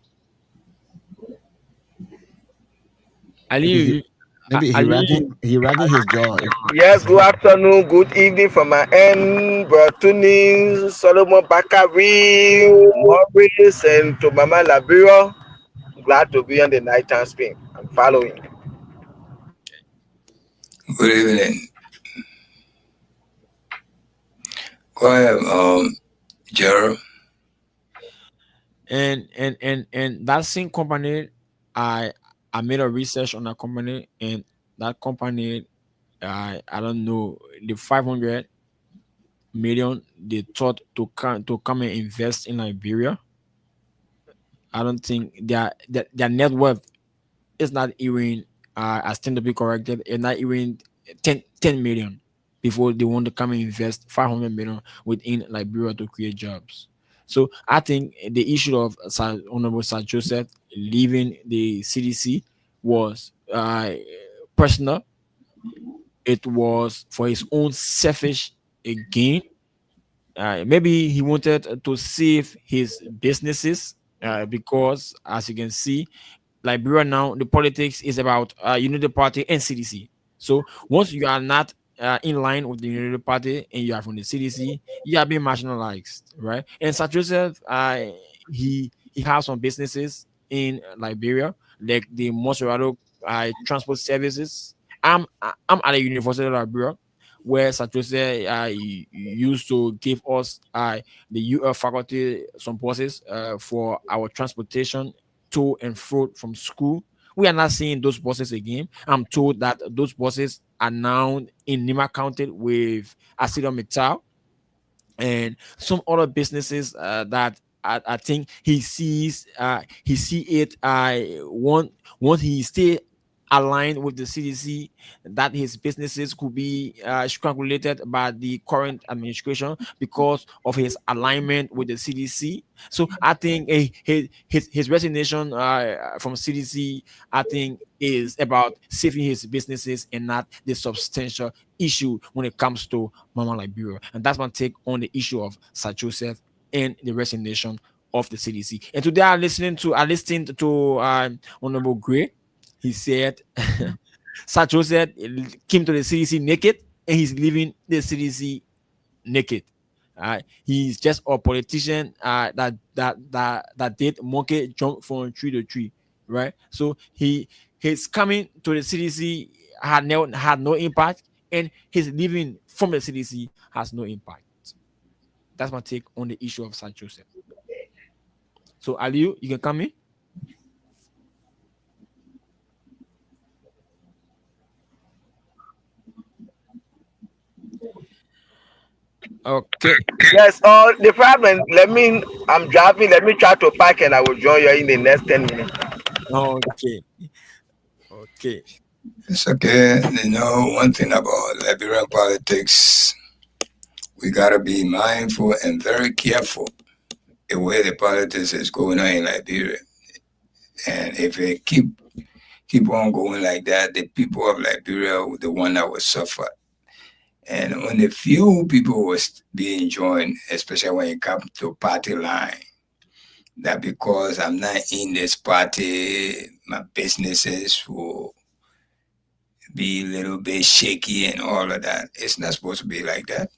Maybe he Aliu, Maybe Ali, he ragging his jaw. Yes, good afternoon, good evening from my end, Bertuni, Solomon Bakari, Maurice, and to Mama Labiro. Glad to be on the night time spin. I'm following. Good evening. Go ahead, Gerald. and that same company, I made a research on that company, and that company, I don't know, the 500 million they thought to come and invest in Liberia. I don't think their net worth is not even, as tend to be corrected, it's not even 10 million before they want to come and invest 500 million within Liberia to create jobs. So I think the issue of Honorable Sir Joseph leaving the CDC was personal. It was for his own selfish gain. Maybe he wanted to save his businesses, because, as you can see, Liberia now, the politics is about Unity Party and CDC. So once you are not in line with the Unity Party and you are from the CDC, you are being marginalized, right? And Sir Joseph, he has some businesses in Liberia, like the Moserado transport services. I'm at the University of Liberia, where Sir Joseph used to give us the UF faculty some buses for our transportation to and fro from school. We are not seeing those buses again. I'm told that those buses are now in Nima County with ArcelorMittal and some other businesses that I think he see it once he stay aligned with the CDC, that his businesses could be strangulated by the current administration because of his alignment with the CDC. So I think his resignation from CDC, I think, is about saving his businesses and not the substantial issue when it comes to Mama Liberia. And that's my take on the issue of Sir Joseph and the resignation of the CDC. And today I listened to Honorable Gray. He said Sir Joseph came to the CDC naked and he's leaving the CDC naked. He's just a politician that did monkey jump from tree to tree, right? So his coming to the CDC had no impact, and his leaving from the CDC has no impact. That's my take on the issue of Sir Joseph. So Aliu, you can come in. Okay. Yes, the problem, I'm driving, let me try to park and I will join you in the next 10 minutes. Okay. Okay. It's okay. One thing about Liberian politics, we gotta be mindful and very careful the way the politics is going on in Liberia. And if it keep on going like that, the people of Liberia were the one that will suffer. And only few people was being joined, especially when it comes to party line. That because I'm not in this party, my businesses will be a little bit shaky and all of that. It's not supposed to be like that.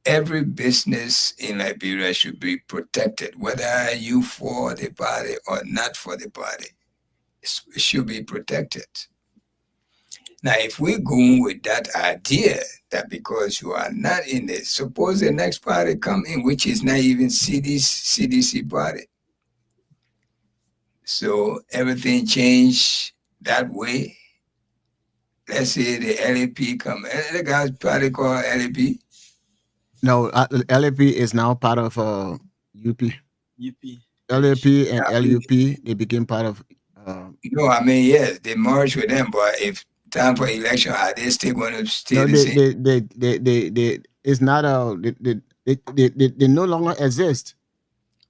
Every business in Liberia should be protected, whether you for the party or not for the party. It should be protected. Now, if we're going with that idea that because you are not in it, suppose the next party come in, which is not even CDC party. So everything changed that way. Let's say the LAP come. The guys party called LAP. No, LAP is now part of UP. UP. LAP and LUP, they became part of. No, I mean, yes, they merged with them, but if time for election, are they still going to stay No, the same? they it's not they no longer exist.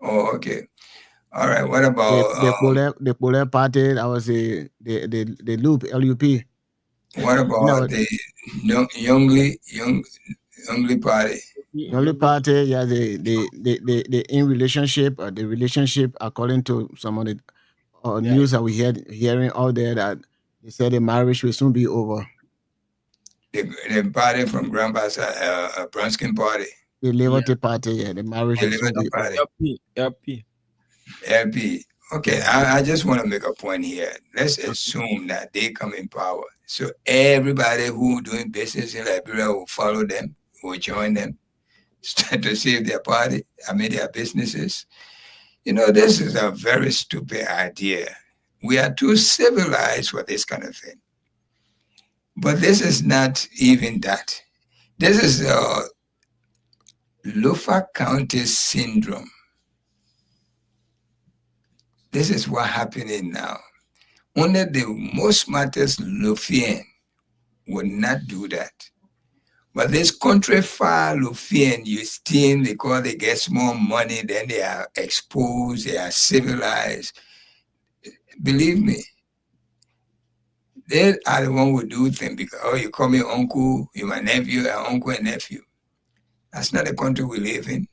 Oh, okay. All right. What about The Polar Party? That was the Loop LUP. what about the Youngly party? Only party, yeah, the in relationship, the relationship according to some of the news that we hearing out there, that They said the marriage will soon be over. The party from Grandpa's Brunskin party, The Yeah. Liberty Party, yeah, the marriage the will soon Liberty be over. party, LP, LP. LP. Okay, I just want to make a point here. Let's assume that they come in power. So everybody who doing business in Liberia will follow them, will join them, start to save their party, their businesses. This is a very stupid idea. We are too civilized for this kind of thing. But this is not even that. This is Lofa County syndrome. This is what's happening now. Only the most smartest Lufian would not do that. But this country fire Lufian, you steam because they get more money, then they are exposed, they are civilized. Believe me, they are the one who do things because, you call me uncle, you're my nephew, and uncle and nephew. That's not the country we live in.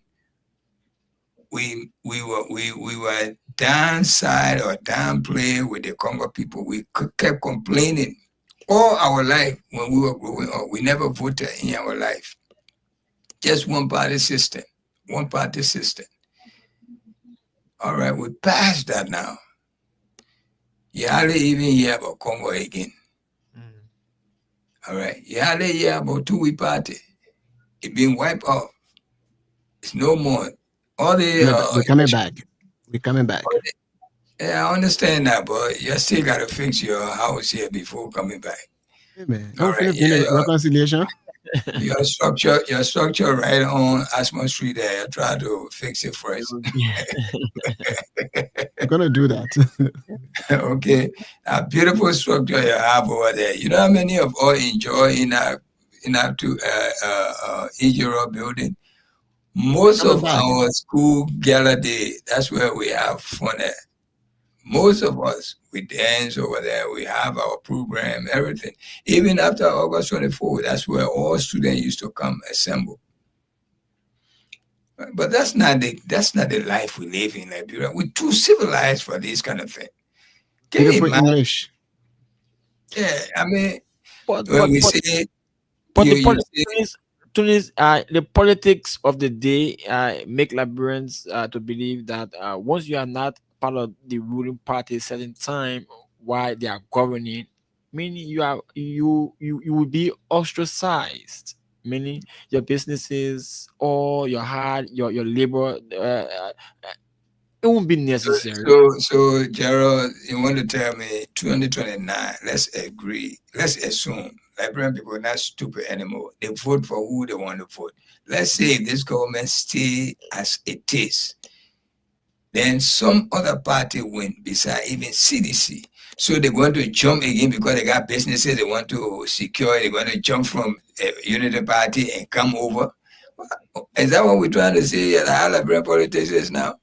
We were downside or downplay with the Congo people. We kept complaining all our life when we were growing up. We never voted in our life. Just one party system. All right, we passed that now. You hardly even hear about Congo again. All right, you hardly hear about Tui party. It been wiped off. It's no more. All the We're coming back. We're coming back. Yeah, I understand that, but you still gotta fix your house here before coming back. Hey, man. All Don't right, finish reconciliation. your structure right on Asma Street there. Try to fix it first. We're gonna do that. Okay, a beautiful structure you have over there. You know how many of us enjoy in our Ijiro building? Most Coming of back. our school gala day, that's where we have fun at. Most of us, we dance over there. We have our program, everything. Even after August 24th, that's where all students used to come assemble. But that's not the life we live in Liberia. We're too civilized for this kind of thing. Can you Beautiful imagine? English. Yeah, I mean, But when but we but, say but you, the you say Tunis, the politics of the day make Liberians to believe that once you are not part of the ruling party, certain time while they are governing, meaning you will be ostracized. Meaning your businesses or your hard your labor, it won't be necessary. so Gerald, you want to tell me 2029, let's agree, let's assume Liberian people are not stupid anymore. They vote for who they want to vote. Let's say if this government stay as it is, then some other party win beside even CDC. So they're going to jump again because they got businesses they want to secure. They're going to jump from Unity Party and come over. Is that what we're trying to say? How Liberian politics is now?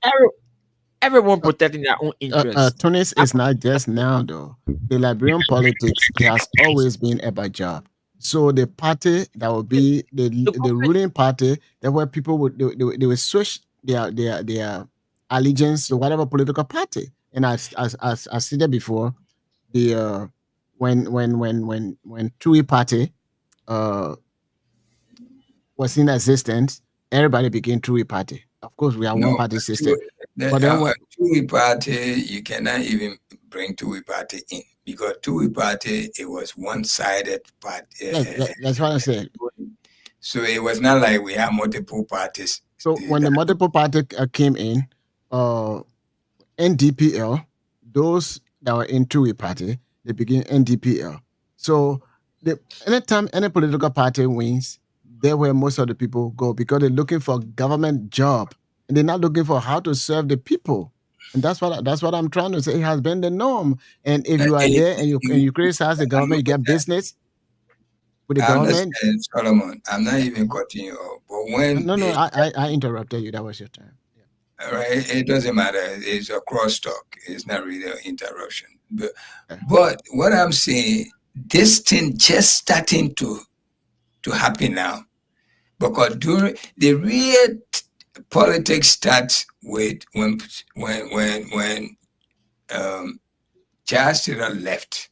Everyone protecting their own interests. Tunis is not just now though. The Liberian politics has always been about job. So the party that will be the government- ruling party, that where people would they would switch their allegiance to whatever political party. And as I stated before, the when TUI party was in existence, everybody became TUI party. Of course, we are one party system. But then what? TUI party, you cannot even bring TUI party in because TUI party, it was one-sided party. That's what I said. So it was not like we have multiple parties. So when the multiple party came in, NDPL, those that were in TUI party, they became NDPL. So anytime any political party wins, there where most of the people go because they're looking for government job and they're not looking for how to serve the people. And that's what I'm trying to say. It has been the norm. And if you are there and you criticize the government, you get business with the government. Understand, Solomon. I'm not even cutting you off. But when I interrupted you. That was your time. Yeah. All right, it doesn't matter. It's a crosstalk. It's not really an interruption. But what I'm saying, this thing just starting to happen now, because during the real politics starts with when Charles Taylor left.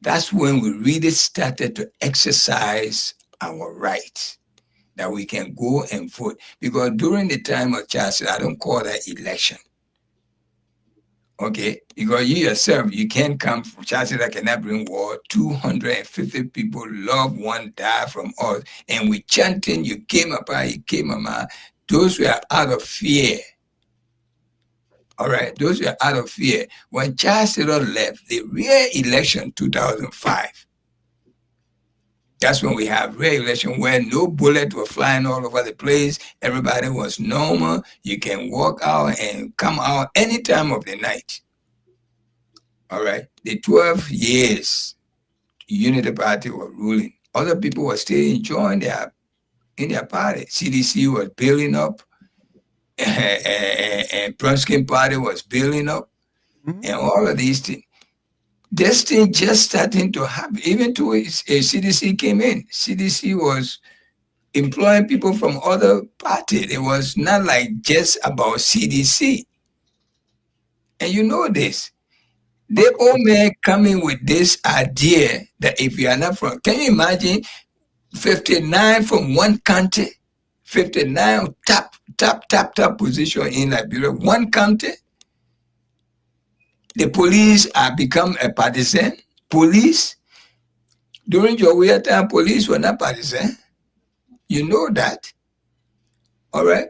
That's when we really started to exercise our rights that we can go and vote. Because during the time of Charles, I don't call that election. Okay, because you yourself, you can't come from Charles that cannot bring war. 250 people, loved one, died from us, and we chanting, you came up, you came up. Those were out of fear. All right, those were out of fear. When Charles left, the real election 2005. That's when we have real election where no bullets were flying all over the place. Everybody was normal. You can walk out and come out any time of the night. All right. The 12 years Unity Party was ruling. Other people were still enjoying in their party. CDC was building up, and Brunskin Party was building up, and all of these things. This thing just starting to happen. Even to CDC came in. CDC was employing people from other parties. It was not like just about CDC. And you know this. The old man coming with this idea that if you are not from, can you imagine 59 from one county, 59 top position in Liberia, one county? The police have become a partisan. Police, during your time, police were not partisan. You know that. All right.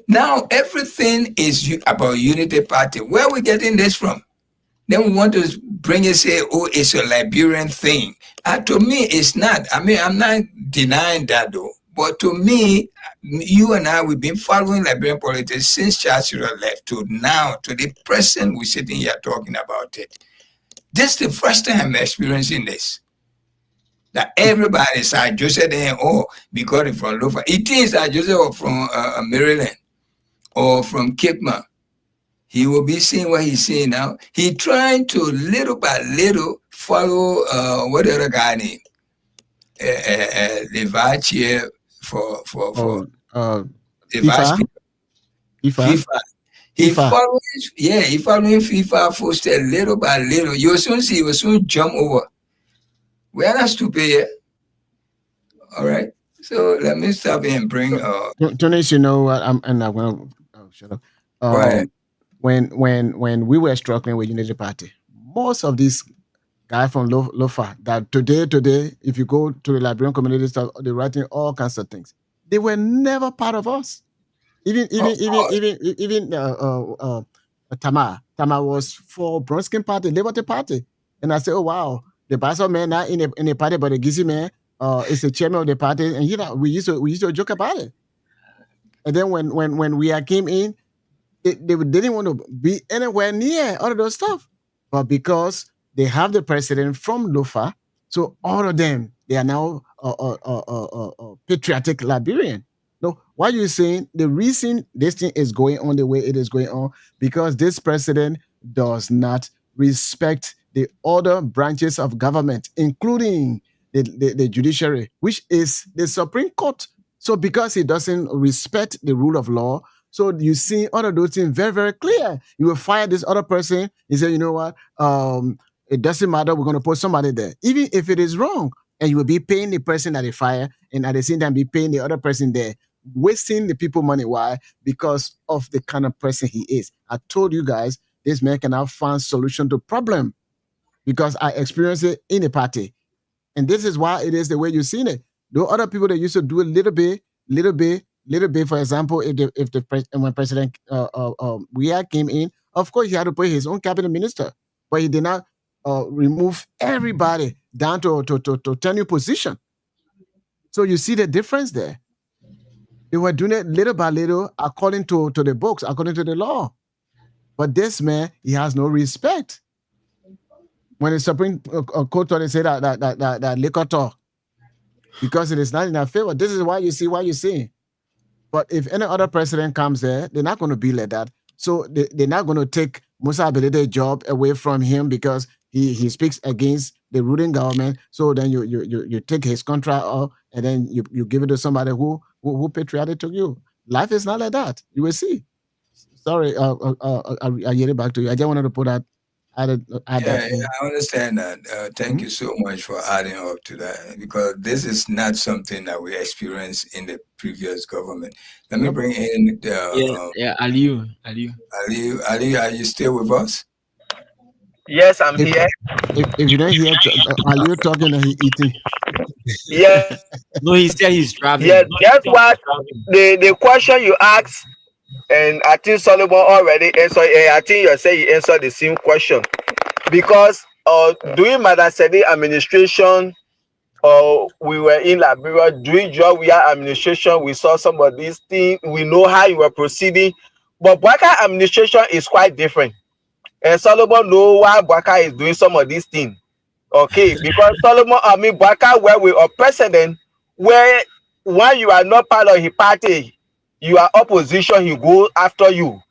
Now, everything is about Unity Party. Where are we getting this from? Then we want to bring it, say, oh, it's a Liberian thing. To me, it's not. I mean, I'm not denying that, though. But to me, you and I, we've been following Liberian politics since Charles left to now, to the present, we're sitting here talking about it. This is the first time I'm experiencing this. That everybody said Joseph, because it's from Lofa. It is that Joseph from Maryland or from Cape Mount. He will be seeing what he's seeing now. He trying to little by little follow what the other guy named the vice chair for the vice FIFA. He following, he following FIFA footsteps little by little. You will soon see, he will soon jump over. We are not stupid here. All right. So let me stop and bring Tunis, you know what? I'm gonna shut up. Right. When we were struggling with Unity Party, most of these guys from Lofa that today, if you go to the Liberian community, they're writing all kinds of things. They were never part of us. Even Tamar was for Brunskin Party, Liberty Party, and I said, oh wow, the pastor man not in a party, but the Gizi man is the chairman of the party, and we used to joke about it. And then when we came in, they didn't want to be anywhere near all of those stuff, but because they have the president from Lofa, so all of them they are now patriotic Liberian. No, why are you saying the reason this thing is going on the way it is going on? Because this president does not respect the other branches of government, including the judiciary, which is the Supreme Court. So because he doesn't respect the rule of law, so you see all of those things very, very clear. You will fire this other person. He said, you know what? It doesn't matter. We're going to put somebody there, even if it is wrong. And you will be paying the person that they fire, and at the same time be paying the other person there, wasting the people money. Why? Because of the kind of person he is. I told you guys, this man cannot find solution to problem because I experienced it in the party. And this is why it is the way you've seen it. There are other people that used to do a little bit. For example, when President Weah came in, of course he had to put his own cabinet minister, but he did not remove everybody down to tenure position. So you see the difference there. They were doing it little by little according to the books, according to the law. But this man, he has no respect. When the Supreme Court they say that liquor talk, because it is not in our favor. This is why you see. But if any other president comes there, they're not going to be like that. So they're not going to take Musa Abelede's job away from him because he speaks against the ruling government. So then you take his contract off and then you give it to somebody who patriotic to you. Life is not like that. You will see. Sorry, I get it back to you. I just wanted to put that add that Yeah, in. I understand that. Thank Mhm. you so much for adding up to that because this is not something that we experienced in the previous government. Let me Yep. bring in Yeah, yeah, Aliu. Ali. Ali, are you still with us? Yes, I'm If here. if you don't hear Aliu talking and he eating. Yes, No, he said he's yes. traveling. That's what the question you asked, and I think Solomon already answered. I think you say you answered the same question because during Madam Sedi administration, we were in Liberia during George Weah administration. We saw some of these things. We know how you were proceeding, but Bwaka administration is quite different. And Solomon know why Bwaka is doing some of these things. Okay, because Bwaka where we are president, where when you are not part of his party, you are opposition, he go after you.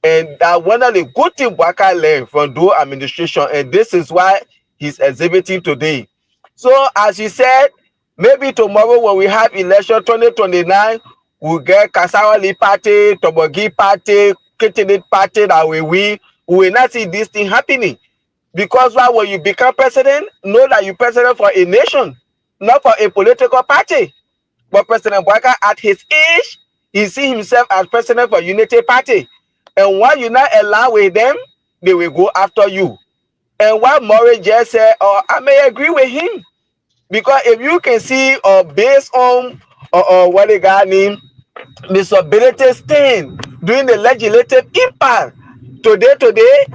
And that one of the good thing Bwaka learned from Doe administration, and this is why he's exhibiting today. So as he said, maybe tomorrow when we have election 2029, we'll get Kasawali party, Tobogi party, Ketinit party that we win. We will not see this thing happening. Because why when you become president, know that you're president for a nation, not for a political party. But President Bwaka at his age, he see himself as president for Unity Party. And why you not allow with them, they will go after you. And what Murray just said, I may agree with him. Because if you can see based on what the guy named Mr. Benitez thing doing the legislative impact today,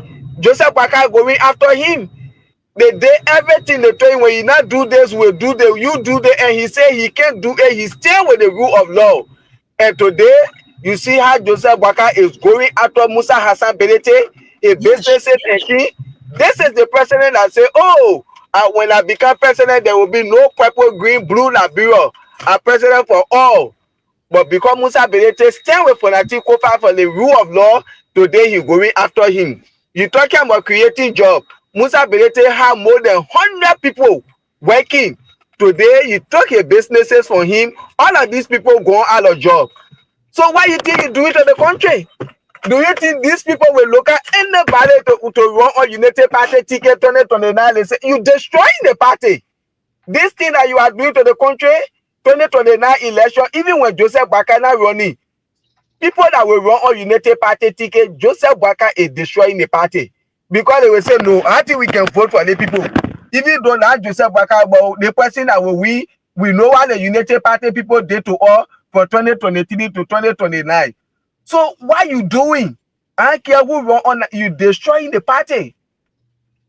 Joseph Bwaka going after him. They did everything they told him when you not do this, will do the you do the and he said he can't do it, he still with the rule of law. And today you see how Joseph Bwaka is going after Musa Hassan Benete, a Yes. business and he this is the president that say, oh, when I become president, there will be no purple, green, blue Liberia. I'm president for all. But because Musa Benete stand with Fonati Kofa for the rule of law, today he going after him. You talking about creating job. Musa Benete have more than 100 people working. Today you took a businesses for him. All of these people going out of job. So why you think you do it to the country? Do you think these people will look at anybody to run on United Party ticket 2029? They say you destroying the party. This thing that you are doing to the country, 2029 election, even when Joseph Bwaka not running, people that will run on United Party ticket, Joseph Bwaka is destroying the party. Because they will say, no, I think we can vote for the people. Even though not Joseph Bwaka, but the person that will we know what the United Party people did to all for 2023 to 2029. So what you doing? I don't care who run on, you destroying the party.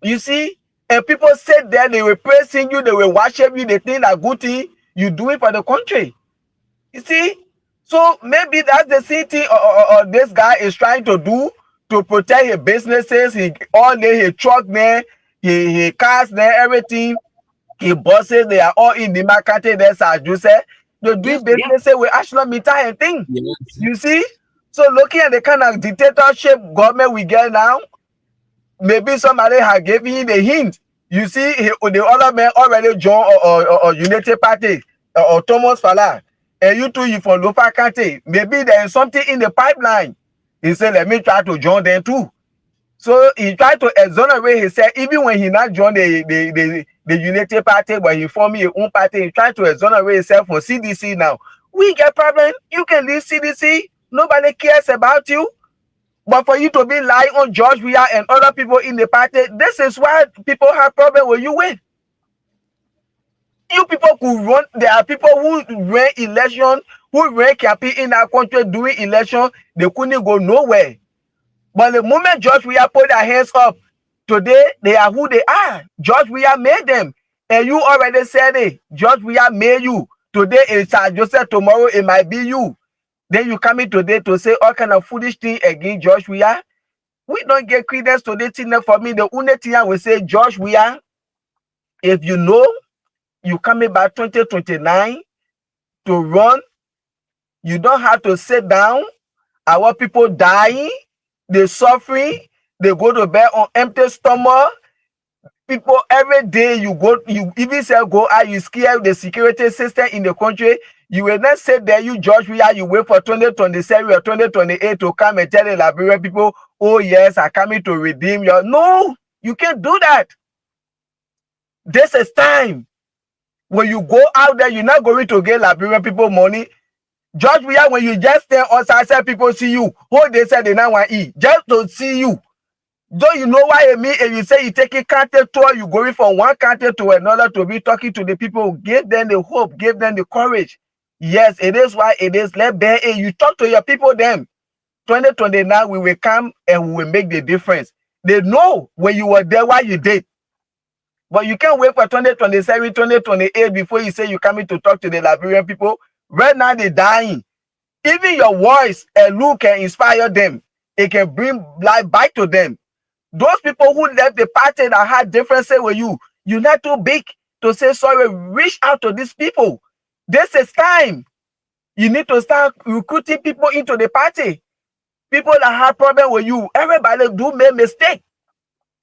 You see? And people said that they were praising you, they were worshiping you, they think that good thing you do it for the country. You see? So maybe that's the city or this guy is trying to do to protect his businesses, his truck there, his cars there, everything. His bosses, they are all in the market there, as you said. They do Yep. businesses with Ashla Mita and thing. Yes. You see? So looking at the kind of dictatorship government we get now, maybe somebody had given you the hint. You see, the other man already joined or United Party or Thomas Fala, and you two you from Lofa County. Maybe there is something in the pipeline. He said, "Let me try to join them too." So he tried to exonerate himself, even when he not joined the United Party, but he formed his own party. He tried to exonerate himself from CDC. Now we get problem. You can leave CDC. Nobody cares about you. But for you to be lying on George Weah and other people in the party, this is why people have problem with you with. You people could run. There are people who ran election, who ran campaign in our country during election. They couldn't go nowhere. But the moment George Weah put their hands up, today they are who they are. George Weah made them. And you already said it. George Weah made you. Today it's Joseph, tomorrow it might be you. Then you come in today to say all kind of foolish thing against George Weah. We don't get credence to this thing. For me, the only thing I will say, George Weah, if you know you coming back 2029 to run, you don't have to sit down. Our people dying, they suffering, they go to bed on empty stomach. People every day you even say go out, you scare the security system in the country. You will not sit there, you George Weah, you wait for 2027 or 2028 to come and tell the Liberian people, oh yes, I'm coming to redeem your. No, You can't do that. This is time. When you go out there, you're not going to get Liberian people money. George Weah, when you just stay outside, people see you. Who they said they now want to eat. Just to see you. Don't you know why I mean? If you say you taking country tour, you going from one country to another to be talking to the people, give them the hope, give them the courage. Yes, it is why it is. Let bear it. You talk to your people then. 2029, we will come and we will make the difference. They know when you were there, what you did. But you can't wait for 2027, 2028 before you say you're coming to talk to the Liberian people. Right now, they're dying. Even your voice and look can inspire them. It can bring life back to them. Those people who left the party that had differences with you, you're not too big to say sorry. Reach out to these people. This is time. You need to start recruiting people into the party. People that have problem with you. Everybody do make mistake.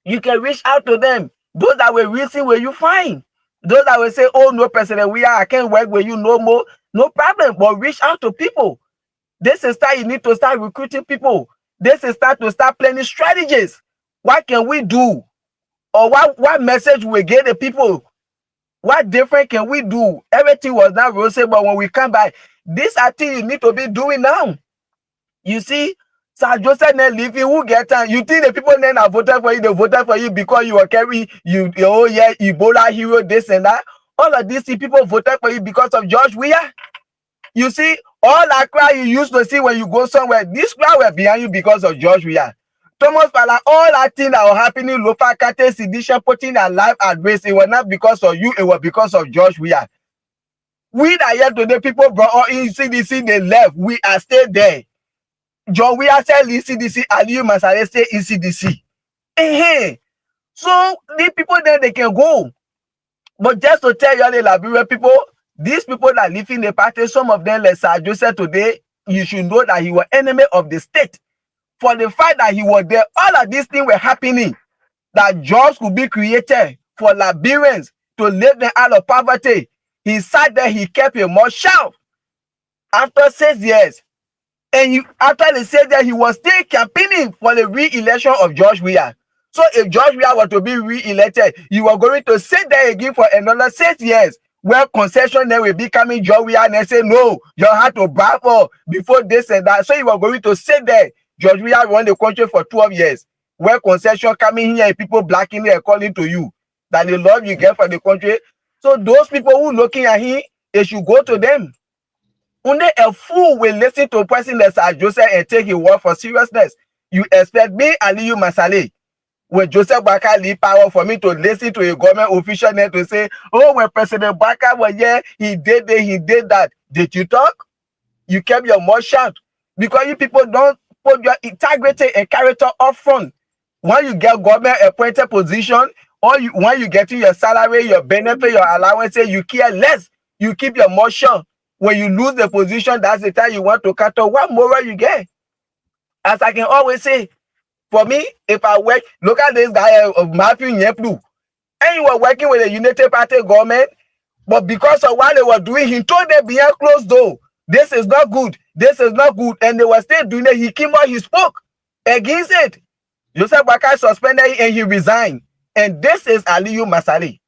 You can reach out to them. Those that will reason with you, fine. Those that will say, oh, no, President, I can't work with you no more. No problem. But reach out to people. This is time you need to start recruiting people. This is time to start planning strategies. What can we do? Or what message we get the people? What different can we do? Everything was not rosy, but when we come back, these are things you need to be doing now. You see, Sir Joseph Ned leaving, who get time? You think the people then have voted for you, they voted for you because you were carrying oh yeah, Ebola hero, this and that. All of these people voted for you because of George Weah. You see, all that crowd you used to see when you go somewhere, this crowd were behind you because of George Weah. Thomas Fala, all that thing that was happening, Lofa Kate, Sedition, putting their life at risk, it was not because of you, it was because of George Weah. We that here today, people brought all in CDC, they left. We are still there. John Weah said in CDC, Aliyu Masare stay in CDC. So these people then they can go. But just to tell you all the Liberian people, these people that live in the party, some of them, like Sir Joseph today, you should know that he was enemy of the state. For the fact that he was there, all of these things were happening. That jobs could be created for Liberians to live them out of poverty. He sat there, he kept a mouth shut. After 6 years, and after the 6 years, he was still campaigning for the re-election of George Weah. So if George Weah were to be re-elected, you were going to sit there again for another 6 years, where concession then will be coming George Weah and they say, no, you have to back up before this and that. So you were going to sit there. George Weah run the country for 12 years, where concession coming here and people blacking there calling to you that the love you get for the country. So those people who looking at him, they should go to them. Only a fool will listen to a person like Sir Joseph and take his word for seriousness. You expect me, Aliyu Masale, when Joseph Baka leave power, for me to listen to a government official there to say, oh, when President Baka was here, he did this, he did that. Did you talk? You kept your mouth shut. Because you people don't put your integrity and character up front. When you get government appointed position, or when you getting your salary, your benefit, your allowance, you care less. You keep your mouth shut. When you lose the position, that's the time you want to cut off. What moral you get? As I can always say, for me, if I work, look at this guy of Matthew Nyeplu. And you were working with a United Party government, but because of what they were doing, he told them behind closed door, this is not good, this is not good, and they were still doing it. He came out, he spoke against it. Joseph Baka suspended and he resigned. And this is Aliyu Masale.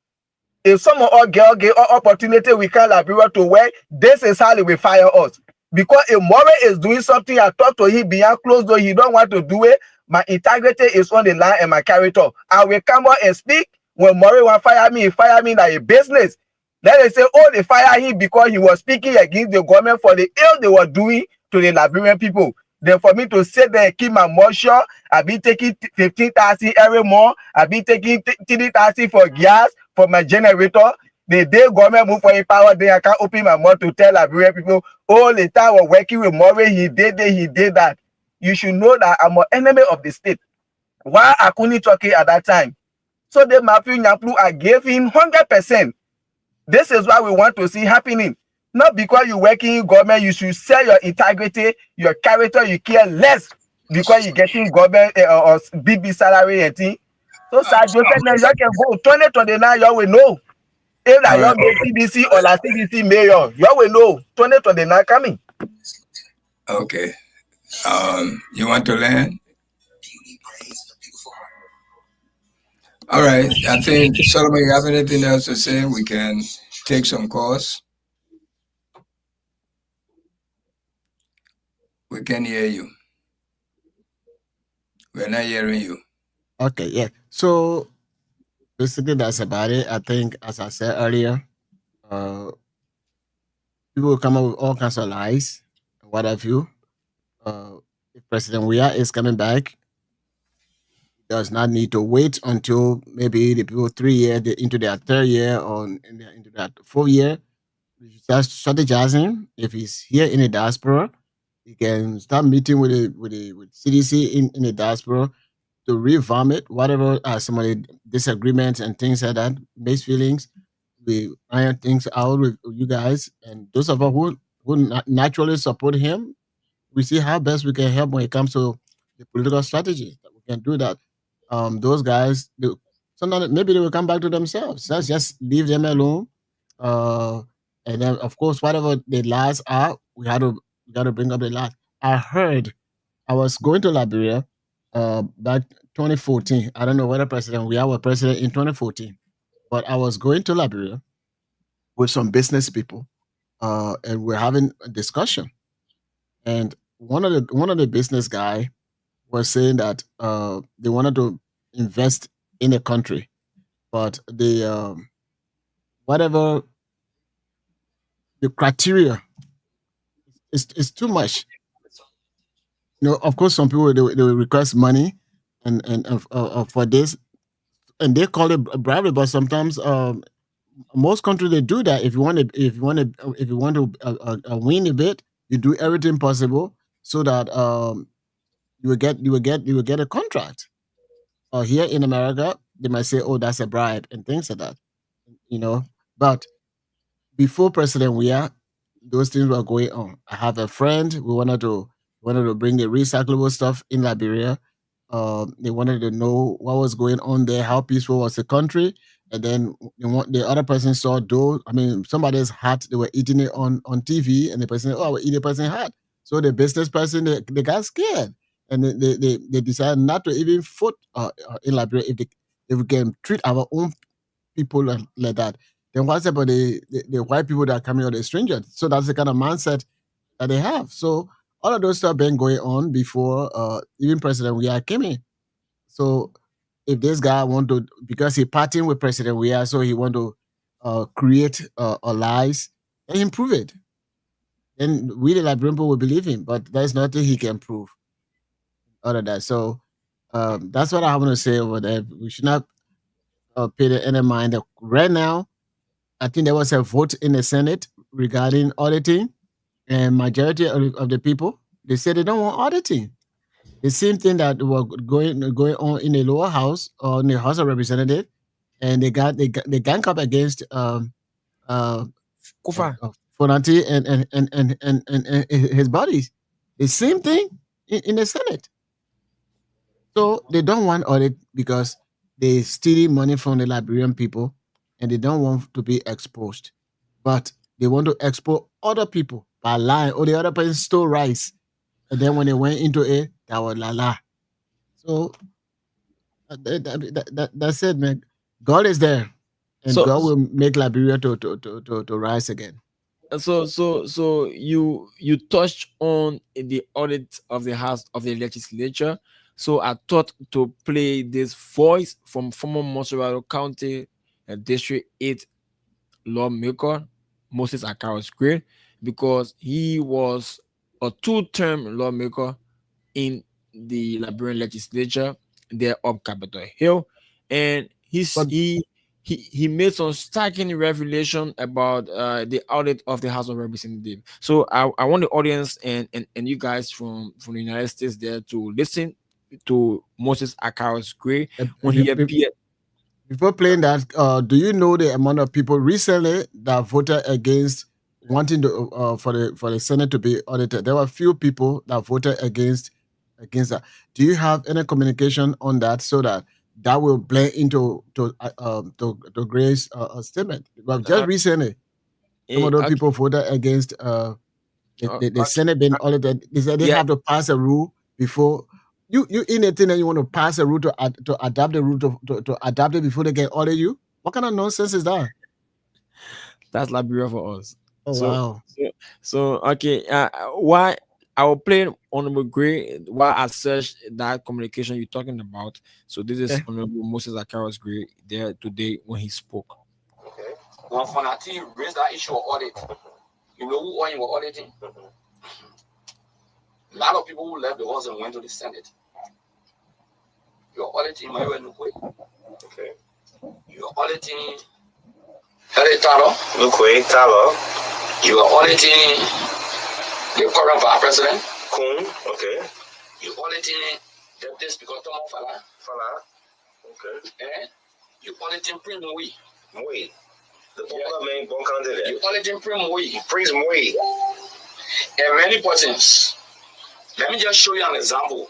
If some of us get opportunity, we can Liberia to work, this is how they will fire us. Because if Murray is doing something, I talk to him behind closed door, he don't want to do it. My integrity is on the line and my character. I will come out and speak. When Murray want to fire me, he fire me like a business. Then they say, oh, they fire him because he was speaking against the government for the ill they were doing to the Liberian people. Then for me to sit there and keep my mouth shut, I be taking 15,000 every month. I be taking 30,000 for gas, for my generator. The day government move for a power, then I can't open my mouth to tell Liberian people, oh, the time we're working with Murray, he did this, he did that. You should know that I'm an enemy of the state. Why I couldn't talk it at that time? So the Matthew Nyaplu, I gave him 100%. This is what we want to see happening. Not because you're working in government, you should sell your integrity, your character, you care less because you're getting government or BB salary and thing. So Sir Joseph, now you can go 2029, you will know. If that you're CDC or la CDC mayor, you will know 2029 coming. Okay. You want to learn? All right. I think Solomon, you have anything else to say? We can take some calls. We can hear you. We're not hearing you. Okay, yeah. So basically, that's about it. I think, as I said earlier, uh, people will come up with all kinds of lies. What have you? If President Weah is coming back, does not need to wait until maybe the people 3 years into their third year or into that 4 year. We should start strategizing. If he's here in the diaspora, he can start meeting with CDC in the diaspora to revomit whatever some of the disagreements and things like that, base feelings. We iron things out with you guys, and those of us who naturally support him, we see how best we can help when it comes to the political strategy. That we can do that. Those guys, sometimes maybe they will come back to themselves. Let's just leave them alone. Uh, and then, of course, whatever the lies are, we got to bring up the lies. I heard I was going to Liberia back 2014. I don't know whether President we were president in 2014, but I was going to Liberia with some business people, and we're having a discussion. And one of the business guy was saying that they wanted to invest in the country, but the whatever the criteria is too much. Of course, some people they will request money and for this, and they call it bribery. But sometimes, most countries they do that. If you want to win a bit, you do everything possible so that you will get a contract. Or here in America, they might say, "Oh, that's a bribe," and things like that. You know, but before President Weah, those things were going on. I have a friend. We wanted to bring the recyclable stuff in Liberia. They wanted to know what was going on there, how peaceful was the country, and then the other person saw those. I mean, somebody's hat. They were eating it on TV, and the person, oh, I will eat a person's hat. So the business person, they got scared, and they decided not to even vote in Liberia if we can treat our own people like that. Then what's about the white people that are coming or the strangers? So that's the kind of mindset that they have. So all of those stuff been going on before even President Weah came in. So if this guy want to, because he partying with President Weah, so he want to create a lies and improve it, then we the Liberian people will believe him. But there's nothing he can prove other than that. So that's what I want to say over there. We should not pay any mind. Right now, I think there was a vote in the Senate regarding auditing, and majority of the people they said they don't want auditing. The same thing that was going on in the lower house or in the House of Representatives, and they gang up against uh, Kufa. Fonanti and his buddies. The same thing in the Senate. So they don't want audit because they stealing money from the Liberian people, and they don't want to be exposed. But they want to expose other people by lying. Or the other person stole rice, and then when they went into it, that was la la. So that's it, man. God is there, and So God will make Liberia to rise again. so you touched on the audit of the House of the Legislature. So I thought to play this voice from former Monterey County District 8 lawmaker Moses Akaro Square, because he was a two-term lawmaker in the Liberian legislature there up Capitol Hill, and But he made some striking revelation about the audit of the House of Representatives. So I want the audience and you guys from the United States there to listen to Moses Akaro's Gray uh, when he appeared. before playing that, do you know the amount of people recently that voted against wanting to for the Senate to be audited? There were few people that voted against that. Do you have any communication on that so that that will blend into to Gray's statement? But just Uh, recently, some of those okay, people voted against the okay, Senate being audited. They said they yeah, have to pass a rule before You in a thing and you want to pass a route to adapt the route to adapt it before they can order you? What kind of nonsense is that? That's Liberia for us. Oh So, wow. okay. Why I will play Honorable Gray while I search that communication you're talking about. So this is Okay. Honorable Moses Akaros Gray there today when he spoke. Okay. When Fonati raised that issue of audit, you know who you were auditing? A lot of people who left the house and went to the Senate. You're auditing Manuel Nukwe. Okay. You're auditing Harry Taro. Nukwe, Taro. You are auditing the current vice president. Kun. Okay. You're auditing Deputy Speaker Tomo Fala. Fala. Okay. And you're auditing Prince Mui. Mui. The popular main bon candidate. You're auditing Prince Mui. Prince Mui. And many persons. Let me just show you an example.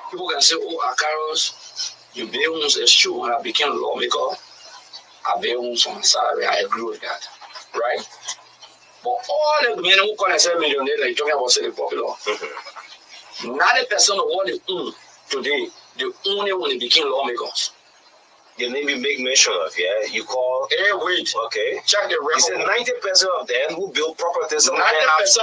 People can say, oh, Akaros, you be a shoe when I became a lawmaker. I be on some salary. I agree with that. Right? But all the men who call themselves millionaires, like talking about the popular, 90% of what they own today, they own it when they became lawmakers. Your name you make mention of, yeah? You call. Hey, wait. Okay. Check the record. You said 90% of them who build properties. 90%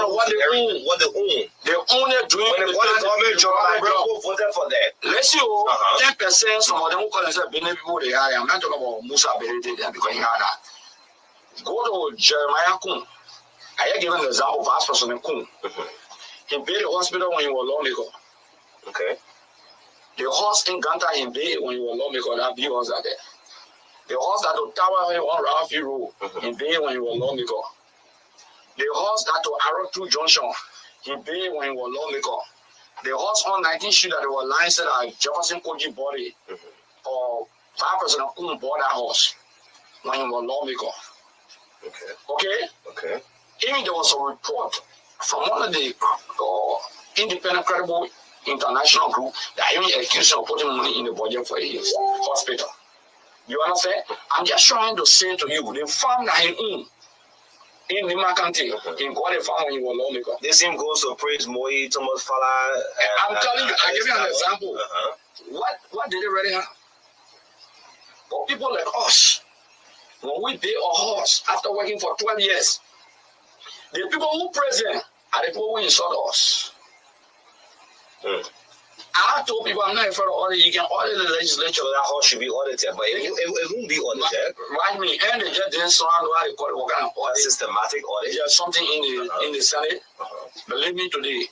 of what they own. What they own. They own it doing when they got the government job. People voted for that. Let's see, 10%. Some of them who call themselves Benin people, they are. I'm not talking about Musa Berete because he had that. Go to Jeremiah Kun. I have given an example of Vice President Kun. He built a hospital when he was lawmaker. Okay. The horse in Ganta in Bay when you were lawmaker, that big horse are there. The horse that to Tower on Ralphie Road in Bay when you were lawmaker. The horse that to Arrow Junction in Bay when you were lawmaker. The horse on 19th Street that they were lying said that Jefferson Koji body or Vice President Kun bought that horse when you were lawmaker. Okay. Even there was a report from one of the independent credible international group that even accused of putting money in the budget for his hospital. You understand? I'm just trying to say to you, the farm that he owned in Lima County, in Guadalajara farm when you were lawmaker. The same goes to Prince Moi, Thomas Fala. I'm telling you, I give you an example. What did they really have? But people like us, when we pay a horse after working for 12 years, the people who present are the people who insult us. I told people I'm not in front of audit. You can audit the legislature. That horse should be audited, but it won't be audited. Right, me and the judge didn't surround what they call it, what kind of audit? Systematic audit. There's something in the Senate. Believe me today,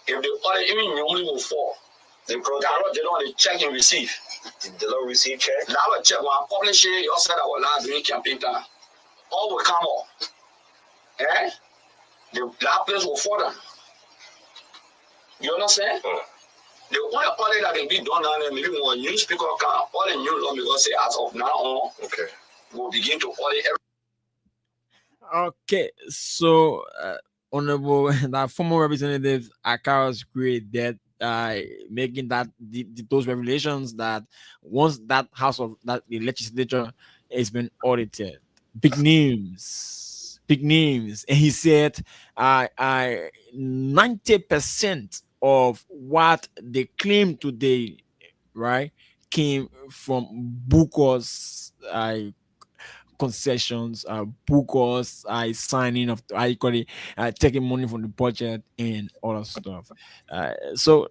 if the audit even normally will fall, they don't check and receive. They don't receive check. Now I check when I publish it. You said I was last during campaign time. All will come up. That place will fall down. You understand? The only audit that can be done now, maybe when new speaker can audit new law because say as of now on, we'll begin to audit everything. Okay, so Honorable that former representative Akaros Gray that making that those revelations that once that house of that the legislature has been audited, big names, and he said, I 90% of what they claim today, right, came from Buko's concessions, Buko's signing of taking money from the budget and all that stuff. So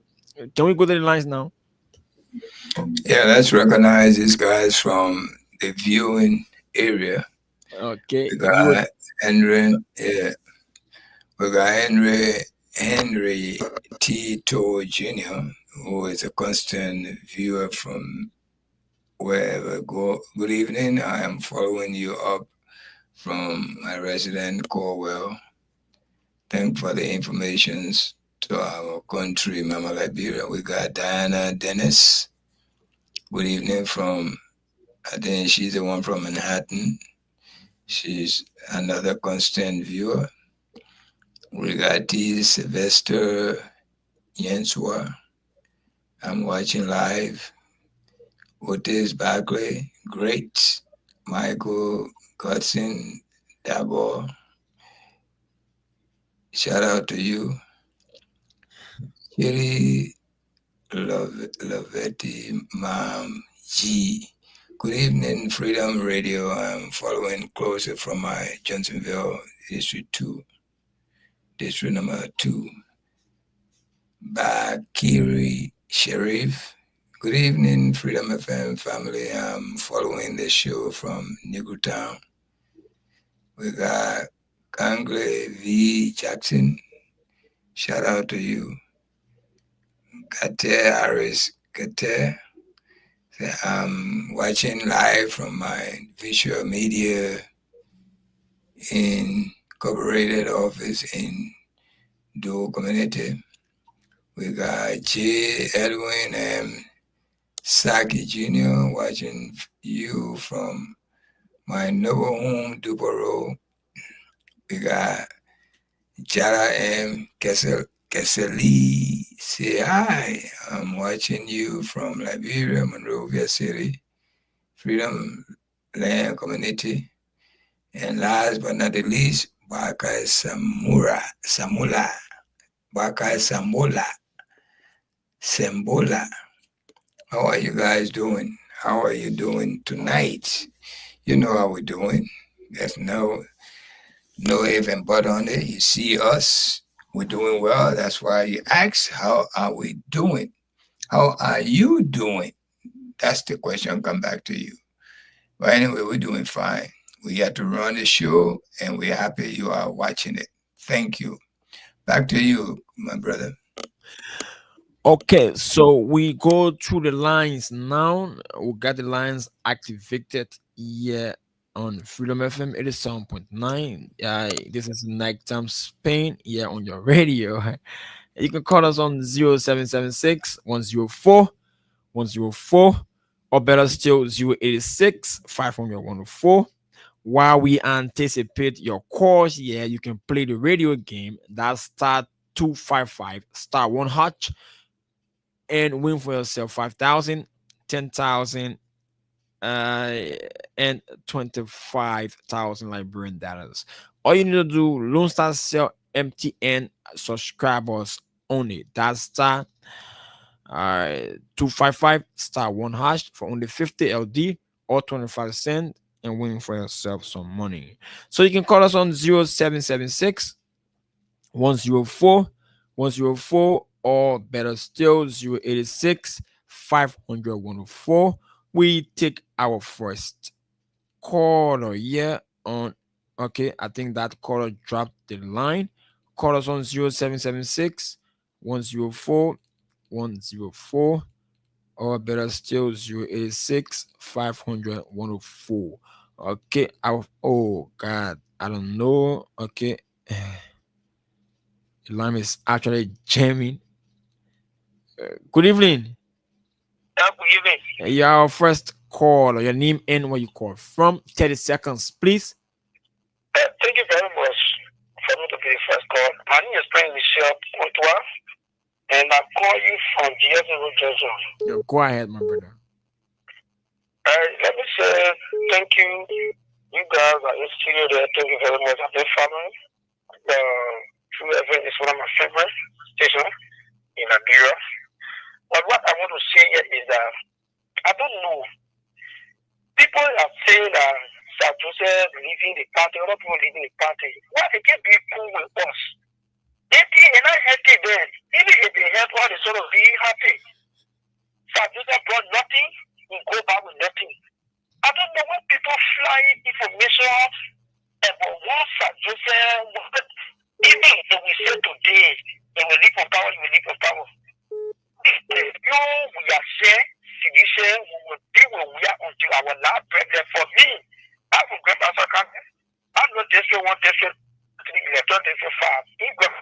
can we go to the lines now? Yeah, let's recognize these guys from the viewing area. Okay. We got Henry. Yeah, we got Henry Tito Jr., who is a constant viewer from wherever go. Good evening. I am following you up from my resident Corwell. Thank for the informations to our country, Mama Liberia. We got Diana Dennis. Good evening from, I think she's the one from Manhattan. She's another constant viewer. We got T. Sylvester Yensua. I'm watching live. Otis Bagley, great. Michael Godson, Dabo. Shout out to you. Chiri Lavetti Mam G. Good evening, Freedom Radio. I'm following closer from my Johnsonville District 2, District number 2. Bakiri Sharif. Good evening, Freedom FM family. I'm following the show from Negrotown. We got Kangle V. Jackson. Shout out to you. Kate Harris Kate. I'm watching live from my visual media incorporated office in Dual Community. We got J. Edwin M. Saki Jr. watching you from my noble home, Duboro. We got Jara M. Kesseli. Say hi. I'm watching you from Liberia, Monrovia City, Freedom Land Community. And last but not the least, Bakai Samula. Bakai Sambola. How are you guys doing? How are you doing tonight? You know how we're doing. There's no even but on it. You see us, we're doing well. That's why you ask, how are we doing? How are you doing? That's the question. Come back to you. But anyway, we're doing fine. We got to run the show, and we're happy you are watching it. Thank you. Back to you, my brother. Okay, so we go through the lines now. We got the lines activated here on Freedom FM 87.9. This is Nighttime Spain here on your radio. You can call us on 0776 104 104, or better still 086 500 104. While we anticipate your calls, you can play the radio game. That's star 255 star 1 hatch and win for yourself 5,000, 10,000, and 25,000 Liberian dollars. All you need to do, Lone Star Cell MTN subscribers only. That's star 255 star 1 hash for only 50 LD or 25 cents and win for yourself some money. So you can call us on 0776 104 104, or better still 086 500 104. We take our first caller here on. Okay, I think that caller dropped the line. Call us on 0776 104 104, or better still 086 500 104. Okay, oh god, I don't know. Okay, the line is actually jamming. Good evening. Good evening. Your first call, your name and where you call from. 30 seconds, please. Thank you very much for me to be the first call. My name is Prince Michel Poitwa, and I call you from GS Road. Go ahead, my brother. Let me say thank you. You guys are in studio there. Thank you very much. I've been following. True FM is one of my favorite stations in Liberia. But what I want to say here is that I don't know. People are saying that Sir Joseph leaving the party, other people leaving the party. Why they can't be cool with us? If they are not happy then, even if they help all the sort of being happy, Sir Joseph brought nothing, we go back with nothing. I don't know when people fly information about what Sir Joseph, even if we say today, they will leave for power, you will leave for power. We are saying, we will be where we are until our last breath. For me, I will get as a country. I'm not just one different, electoral different five. We will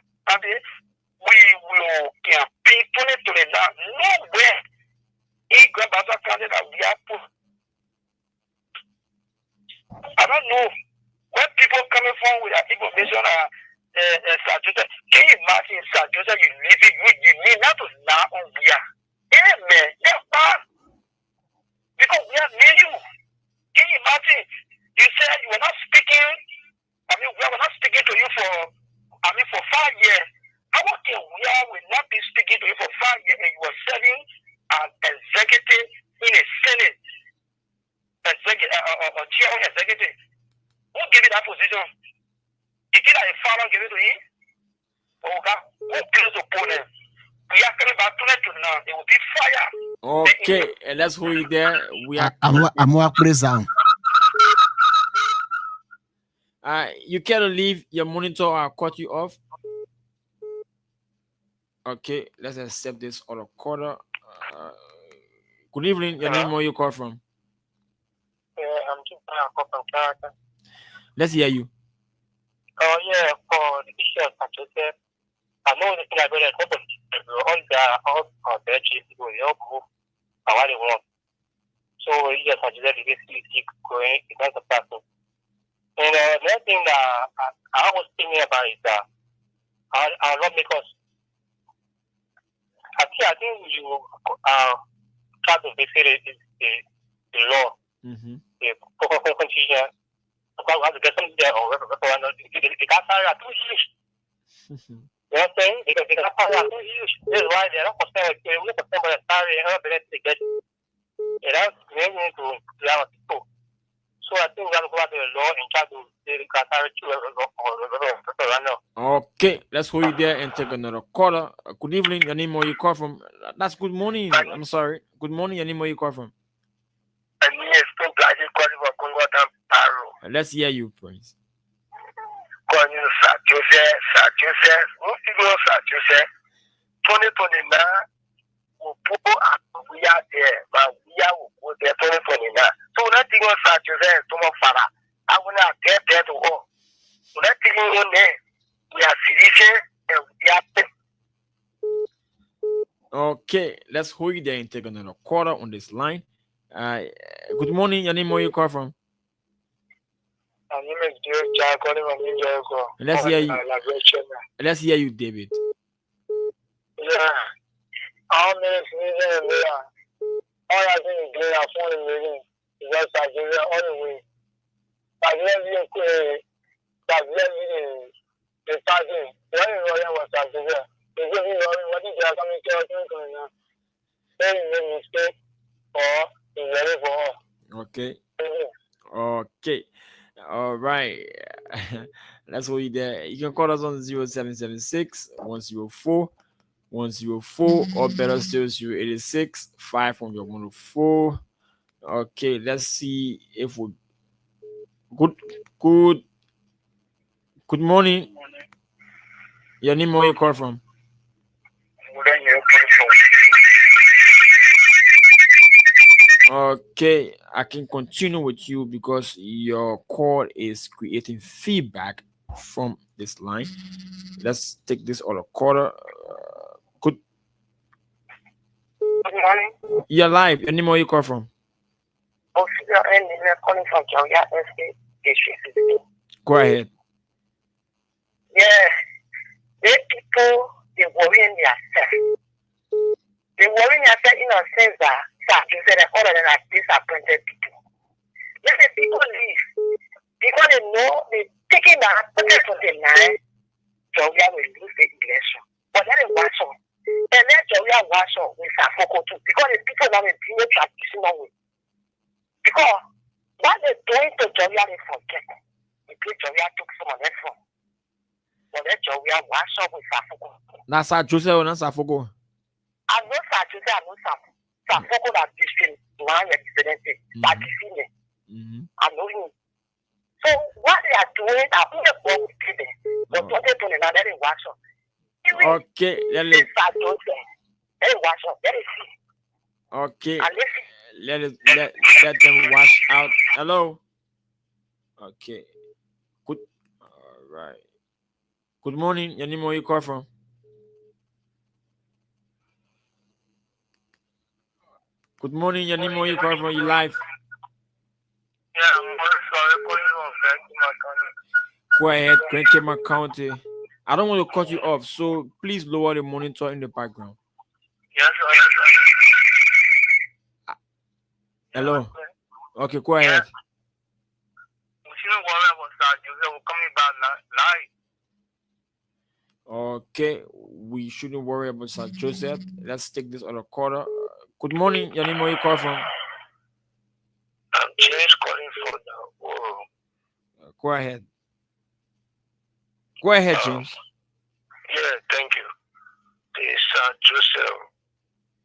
campaign 2029. Nowhere. He grab as a country that we are put. I don't know where people coming from with that information are. Sir Joseph, can you imagine Sir Joseph, you live it, you need not to now on we are. Yeah, man, that's bad. Because we are near you. Can you imagine? You said you were not speaking, we were not speaking to you for 5 years. How can we will not be speaking to you for 5 years and you were serving position. The thing that the father gave it to him, who kills the opponent. We are coming back to now. It will be fire. Okay, and let's hold you there. We are. I'm more prison. You can't leave your monitor or cut you off. Okay, let's accept this on a quarter. Good evening. Your name, where you call from? I'm just from Canada. Let's hear you. Oh yeah, for the issue of Sanchez, I know the thing about it. All the people they all move how they want. So yes, I just keep going. That's a person. And the other thing that I was thinking about is that our lawmakers. I think you try to visit the law, the constitution. Because we have to get something there or referendum. The gas are too huge. You know what I'm saying? Because the gas are too huge. This is why they're not concerned with the salary and ability to get. And that's mainly to our people. So I think we have to go back to the law and try to get the gas or referendum. Okay, let's hold you there and take another caller. Good evening. Your name, where you call from? That's good morning. I'm sorry. Good morning. Your name, where you call from? Let's hear you, Prince. We are there, but we are there 2029. So nothing was such as to Father. I will not get there to all. Nothing on there. We are citizens and we are. Okay, let's hold you there and take another caller on this line. Good morning. Your name, where you call from? My name is David calling from New York. Let's hear you. Let's hear you, David. Yeah. All minutes meeting all I think is doing our phone meeting is just Nigeria all the way. Nigeria meeting the starting. When you know was Nigeria, they give you what is there coming to us now. Then you make mistake or you ready for all. Okay. Okay. All right. That's what you there. You can call us on 0776 104 104 or better still 086 504. Okay, let's see if we good morning. Your name, where you call from? Okay, I can continue with you because your call is creating feedback from this line. Let's take this all a quarter. Good morning. You're live. Your name, where you call from? Calling from Georgia Estate District. Go ahead. Yeah, the people they worrying themselves. They worrying themselves in a sense that you said that all of them are disappointed people. Let the people leave because they know they taking that 2029 Georgia will lose the election. But let it watch on. And let Georgia watch on with Safoko too because the people now will be no traditional way. Because what they're doing to Georgia, they forget. Because Georgia took some of their phone. But let Georgia watch on with Safoko. That's a Joseph or not Safoko? I know Joseph, I know Safoko that district one represented. That is I know him. So what they are doing, I think they're going to them. But what they're doing now, let it watch on. Okay, let it watch on. Let it see. Okay. Let them wash out. Hello. Okay. Good. All right. Good morning. Your name, where you call from? Good morning. Your name, where you call from? You live? Yeah, I'm sorry. Go ahead, Greenkema County. I don't want to cut you off, so please lower the monitor in the background. Yes, Hello. Okay, go ahead. Okay, we shouldn't worry about St. Joseph. Let's take this other quarter. Good morning. Your name, where you call from? I'm James calling from the Go ahead. Go ahead, James. Yeah, thank you. The Sir Joseph,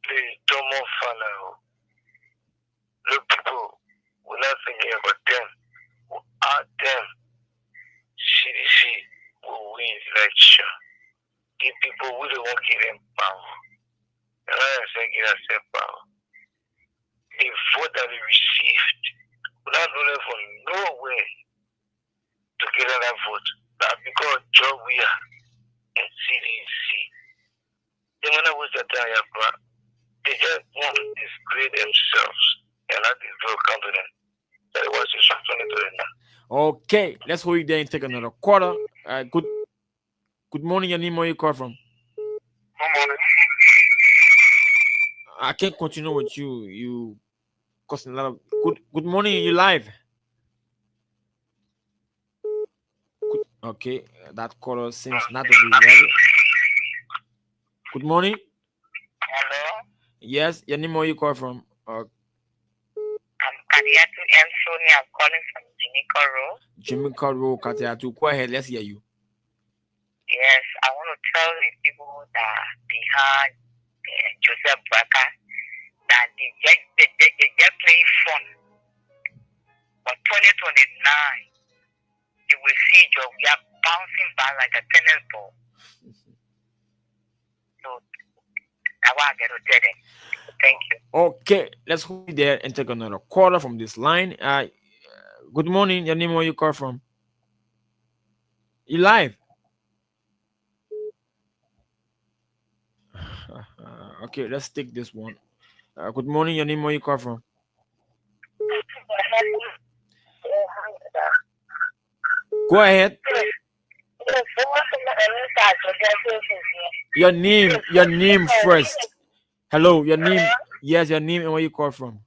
the Tomo Falao, the people, we're not thinking about them. Without them, CDC will win election. The people we don't want to give them power. And I say give us power. The vote that we received, without knowing from nowhere to get that vote, that because job we are in CDC. They don't know that they just want to disgrace themselves and not be very confident that it was instruction to them. Okay, let's hold it there and take another quarter. Good morning, your name, where you call from? Good morning. I can't continue with you. You causing a lot of good morning, you live. Okay, that caller seems not to be ready. Good morning. Hello, Yes, your name, where you call from? I'm Kadiatu M. Sony. I'm calling from Jamaica Road. Jamaica Road, Katiatu. Go ahead, let's hear you. Yes, I want to tell the people that they had Joseph Baka that they just playing fun. But 2029, you will see we are bouncing back like a tennis ball. So that's what I got to tell them. Thank you. Okay, let's hold it there and take another quarter from this line. Good morning, your name, where you call from? You live. Okay, let's take this one. Good morning, your name, where you call from? Go ahead. Your name first. Hello, your name. Yes, your name and where you call from.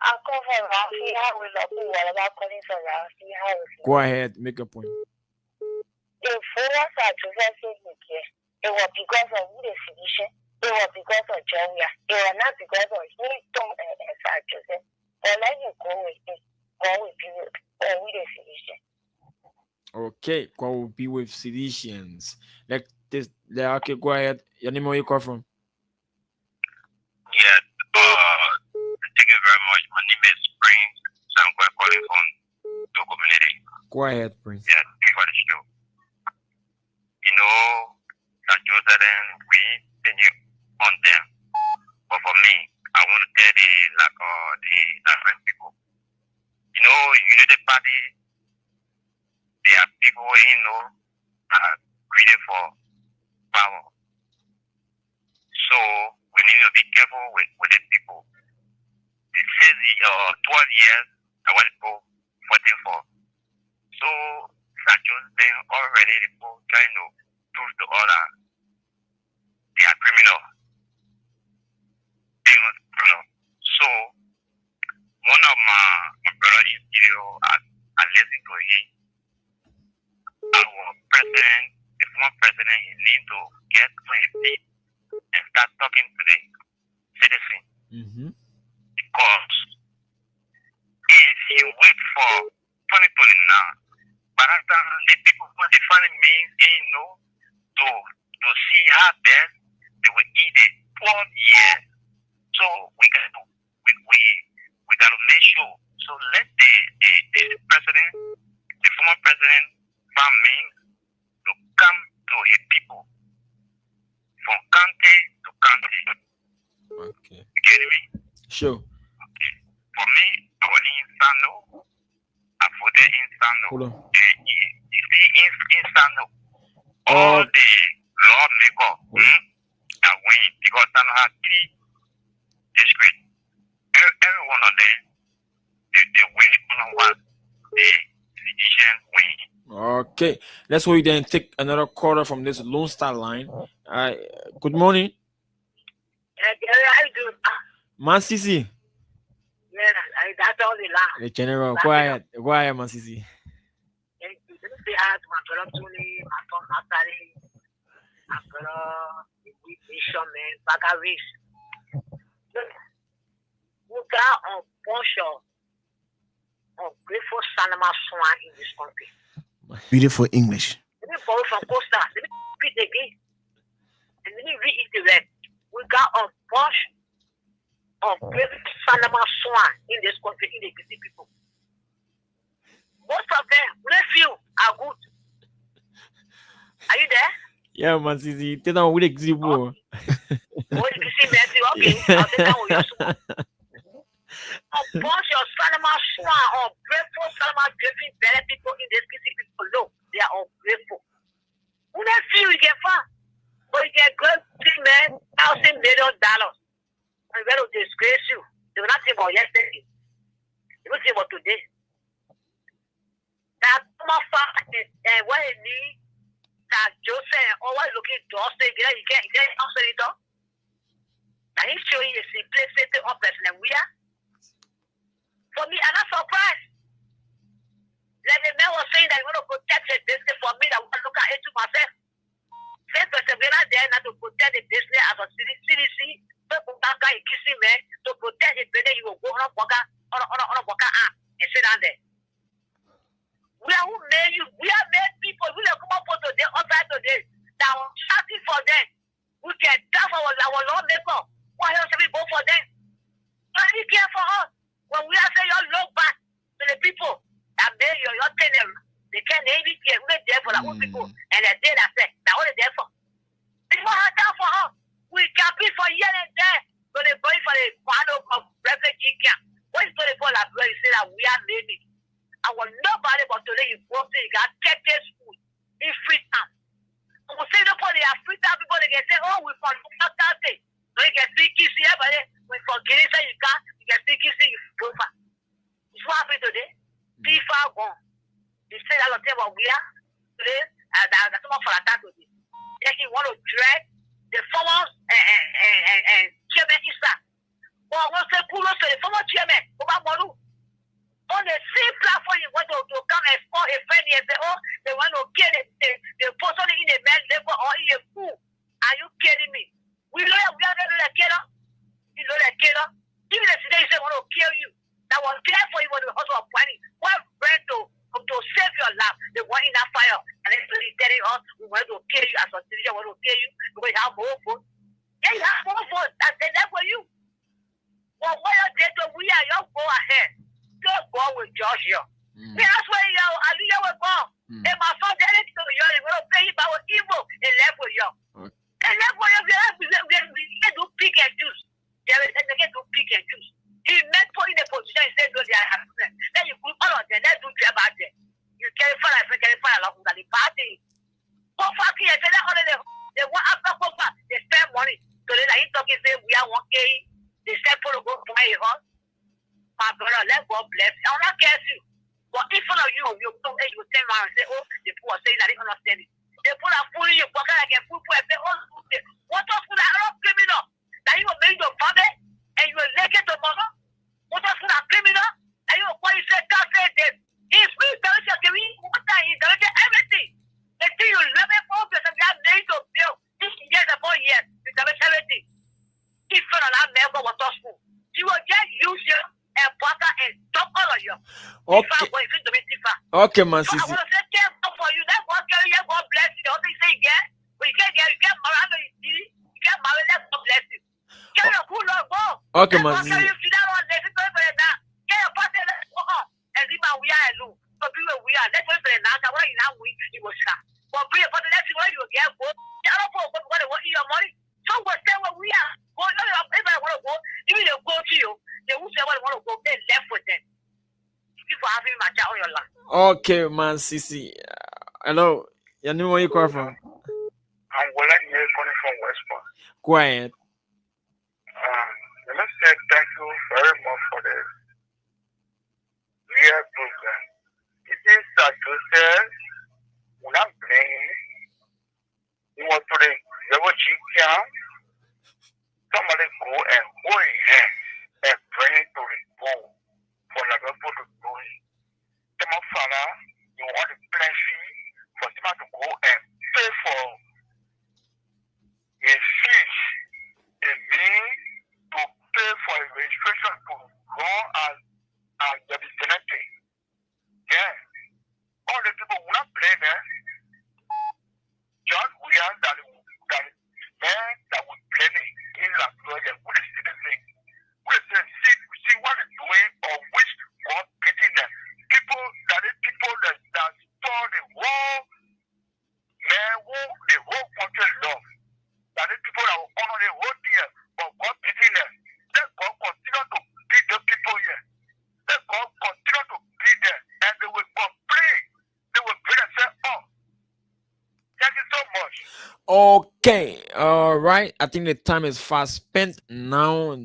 I call from Rafi House. Go ahead, make a point. If was at it was because of the physician, it was because of Joya, it was not because of he don't Joseph. Or let you go with it, go with you, or with the physician. Okay, go be with seditions. Like this, okay, go ahead. Your name, where you call from? Yeah, thank you very much. My name is Prince. So I'm calling from the community. Go ahead, Prince. Yeah, thank you for the show. You know, that Joseph, we continue on them. But for me, I want to tell the different people. You know, Unity Party, there are people, greedy for power. So we need to be careful with the people. It says 12 years, I want to go 14 for. So Sacho's been already the people trying to prove to all that they are criminal. They are not criminal. So one of my brother in studio, I listened to him. Our president, the former president, he needs to get to his feet and start talking to the citizens. Mm-hmm. Because if you wait for 2029, by that time the people who define me, to see how best they will eat it 12 years. So we gotta make sure. So let the president, the former president, from me to come to his people from county to county. Okay. You get me? Sure. Okay. For me, I was in Sano. I voted in Sano. Hold on. And you see in Sano, all the lawmakers that win because Sano has 3 districts. Every one of them, they win on what the decision win. Okay, let's hold it there and take another quarter from this Lone Star line. Good morning. Mansisi. Yeah, that's all the line. The general, go ahead, Mansisi. We got a bunch of grateful Sanama Swan in this country. Beautiful English. Any forward from Costa. Let me read again. And let me read it again. We got a bunch of great Salama Swan in this country, in the busy people. Most of them, few are good. Are you there? Yeah, man, Sisi. Tell them with example. Oh, you see me, okay. I'll take that with your small. A bunch of Salama Swan, ungrateful Salama giving better people in this busy people. No, they are ungrateful. When I feel you get far, but you get good thing, man, $1,000 million. I'm going to disgrace you. They will not think about yesterday. They will think about today. That come far and what you need, that Joseph, or what looking to us, you get answer it up. And he's showing you simplicity of person and we are. For me, I'm not surprised. Like the man was saying that you want to protect the business for me, that I want to look at it to myself. Same person, we're not there not to protect the business as a CDC, to protect the business, you will go on a walker and sit down there. We are who made you. We are made people. We are come up for today, outside today. That are shouting for them. We can tell our lawmaker. Why else we go for them? But you care for us. When we are saying you look back to the people that made your tenant, they can't even care. We're there for the old people. And the day that say, that's what they're there for. People are there for us. We can be for here and there. So they're going for the final of refugee camp. What is going for that? You say that we are made it. I want nobody but today you go to you got take this food in free time. And we say nobody have free time, people they can say, oh, we found that day. So you can see kissy everybody. We forget it, say you can see kissy, you go far. It's what happened today. People are gone. You say that what we are today, that's someone for attack today. Then you want to drag the former and chairman Issa. Well, I want to say, cool, so the former chairman, Obama. On the same platform, you want to come and score a friend and say, oh, they want to kill the person in the man level or in a fool. Are you kidding me? We know that we are not a killer. You know that killer. Even if they say want to kill you, that was there for you when the hustle of planning. One friend to save your life, they were in that fire. And they're telling us, we want to kill you as a citizen, we want to kill you because you have more votes. Yeah, you have more votes. That's enough for you. Well, what you did, we are, you go ahead. Just go with Joshua. That's where you are. Aliyah will go. And my son did it to you. He will pay him about evil and left with you. And left with you. We can do pick and choose. They can do pick and choose. He met for in a position. He said, no, they are happy. Then you put all of them. Let's do three about them. You carry fire. If you carry fire along with the party. So fucking, I said that all of them. They want after Copa. They spend money. So then he talking, say, we are 1K. They said, for the go to my house. My brother, let God bless you. I will not curse you. But if one of you turn around and say, oh, the poor are saying that they understand it. They put a fool in your pocket like a fool and say, oh, what else would I not criminal? That you will make your father and you will make it to mother? What else would I criminal? That you will call you say, God said this. He's free, direction, can we water, he directed everything. They say you love it for us and you have made to build. This years upon years, you direct everything. If you're not member of our school, you will just use your and Baka and talk all of you. Okay. Okay, man. So I want to say thank God for you. That God carry you, God bless you. The other thing say again, but you can't married, you can't marry, let God bless you. Get your cool Lord, go. Okay, man. Carry you to that one, let's go for it now. Get your party, let's go up. And leave my we are alone. So be where we are. Let's go for it now. What you now we it was shot. But be a party, let's see where you get go. I don't know what they want your money. So we'll stay where we are. Go, no, everybody want to go. Even they go to you. They will say what they want to go, they left with them. For having my child on your land. Okay, man, Sisi. Hello. Your name, where you call from? I'm William here calling from West Point. Quiet. Let me say thank you very much for the real program. It is that you said, when I'm playing, you want to the chicken, somebody go and hold your hand and bring it to the bowl for the people to do it. Come on, Father, you want to plenty for someone to go and pay for a fish, a meal, to pay for a registration to go as the vicinity. Yeah. All the people who are playing there, Okay, all right. I think the time is fast spent now.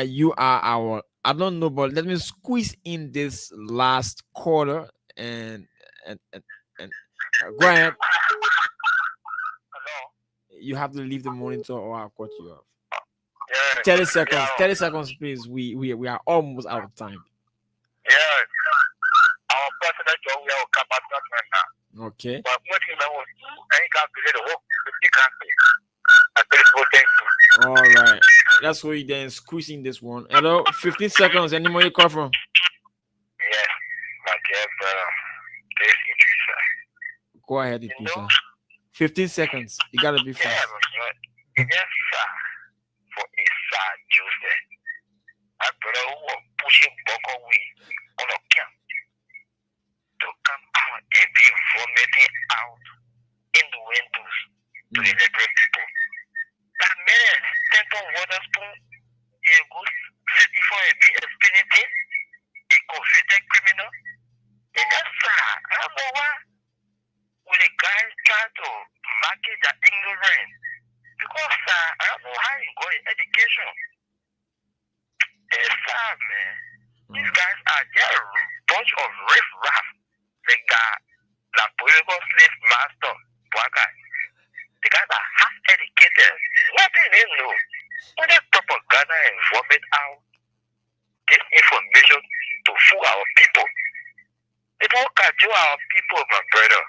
You are our. I don't know, but let me squeeze in this last quarter and and, and go ahead. Hello? You have to leave the monitor, or I'll cut you off. Yeah. 30 seconds. Yeah. 30 seconds, please. We are almost out of time. Yeah. Our president John will come back right now. Okay. But what you know, any country the work, the country. I think thank you. All right. That's why you then squeezing this one. Hello, 15 seconds. Any more you call from? Yes, my dear brother. This Idrissa. Go ahead, You Idrissa. know? 15 seconds. You gotta be Yeah, fast. but yes, sir. For a sad Joseph. My brother who was pushing Boko weed on a camp to come out and be vomiting out in the windows to the liberal people. That man sent on water spoon, he goes city for a BSPNT, a convicted criminal. And that's sir, I don't know why when the guys try to market their ignorance. Because I don't know how you go in education. It's sad, man. These guys are just a bunch of riff-raff. They got the political slave master, black guy. The guys are half-educated. Nothing they know. When they propaganda and vomit out this information to fool our people. It won't catch you our people, my brother.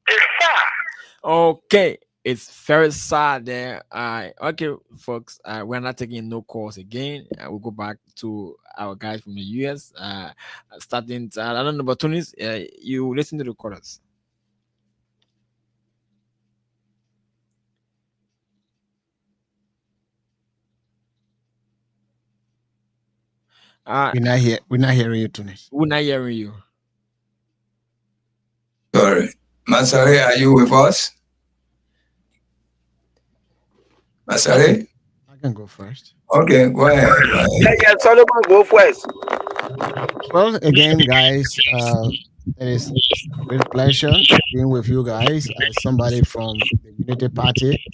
It's sad. Okay. It's very sad there. Okay, folks. We're not taking no calls again. We'll go back to our guys from the US. Starting. I don't know, but Tunis, you listen to the chorus. We're not here. We're not hearing you, Tunis. We're not hearing you. Sorry. Masare, are you with us? Masare? I can go first. Okay, go ahead. Go ahead. Yeah, Solomon, go first. Well, again, guys, it is a great pleasure being with you guys as somebody from the Unity Party.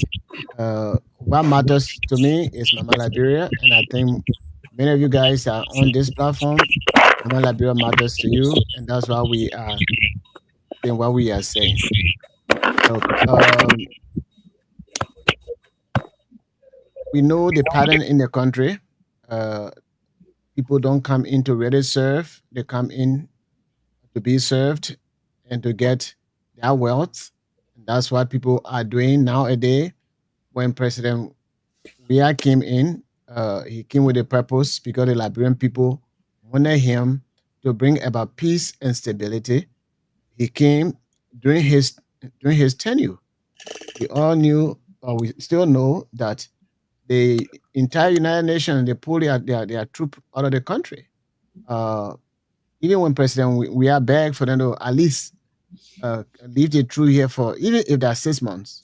What matters to me is Mama Liberia, and I think many of you guys are on this platform. Mama Liberia matters to you, and that's why we are saying what we are saying. So, we know the pattern in the country. People don't come in to really serve; they come in to be served and to get their wealth. And that's what people are doing nowadays. When President Weah came in, he came with a purpose because the Liberian people wanted him to bring about peace and stability. He came during his tenure. We all knew, or we still know, that the entire United Nations they pulled their troop out of the country. Even when President we are begged for them to at least leave the troop here for even if that's 6 months.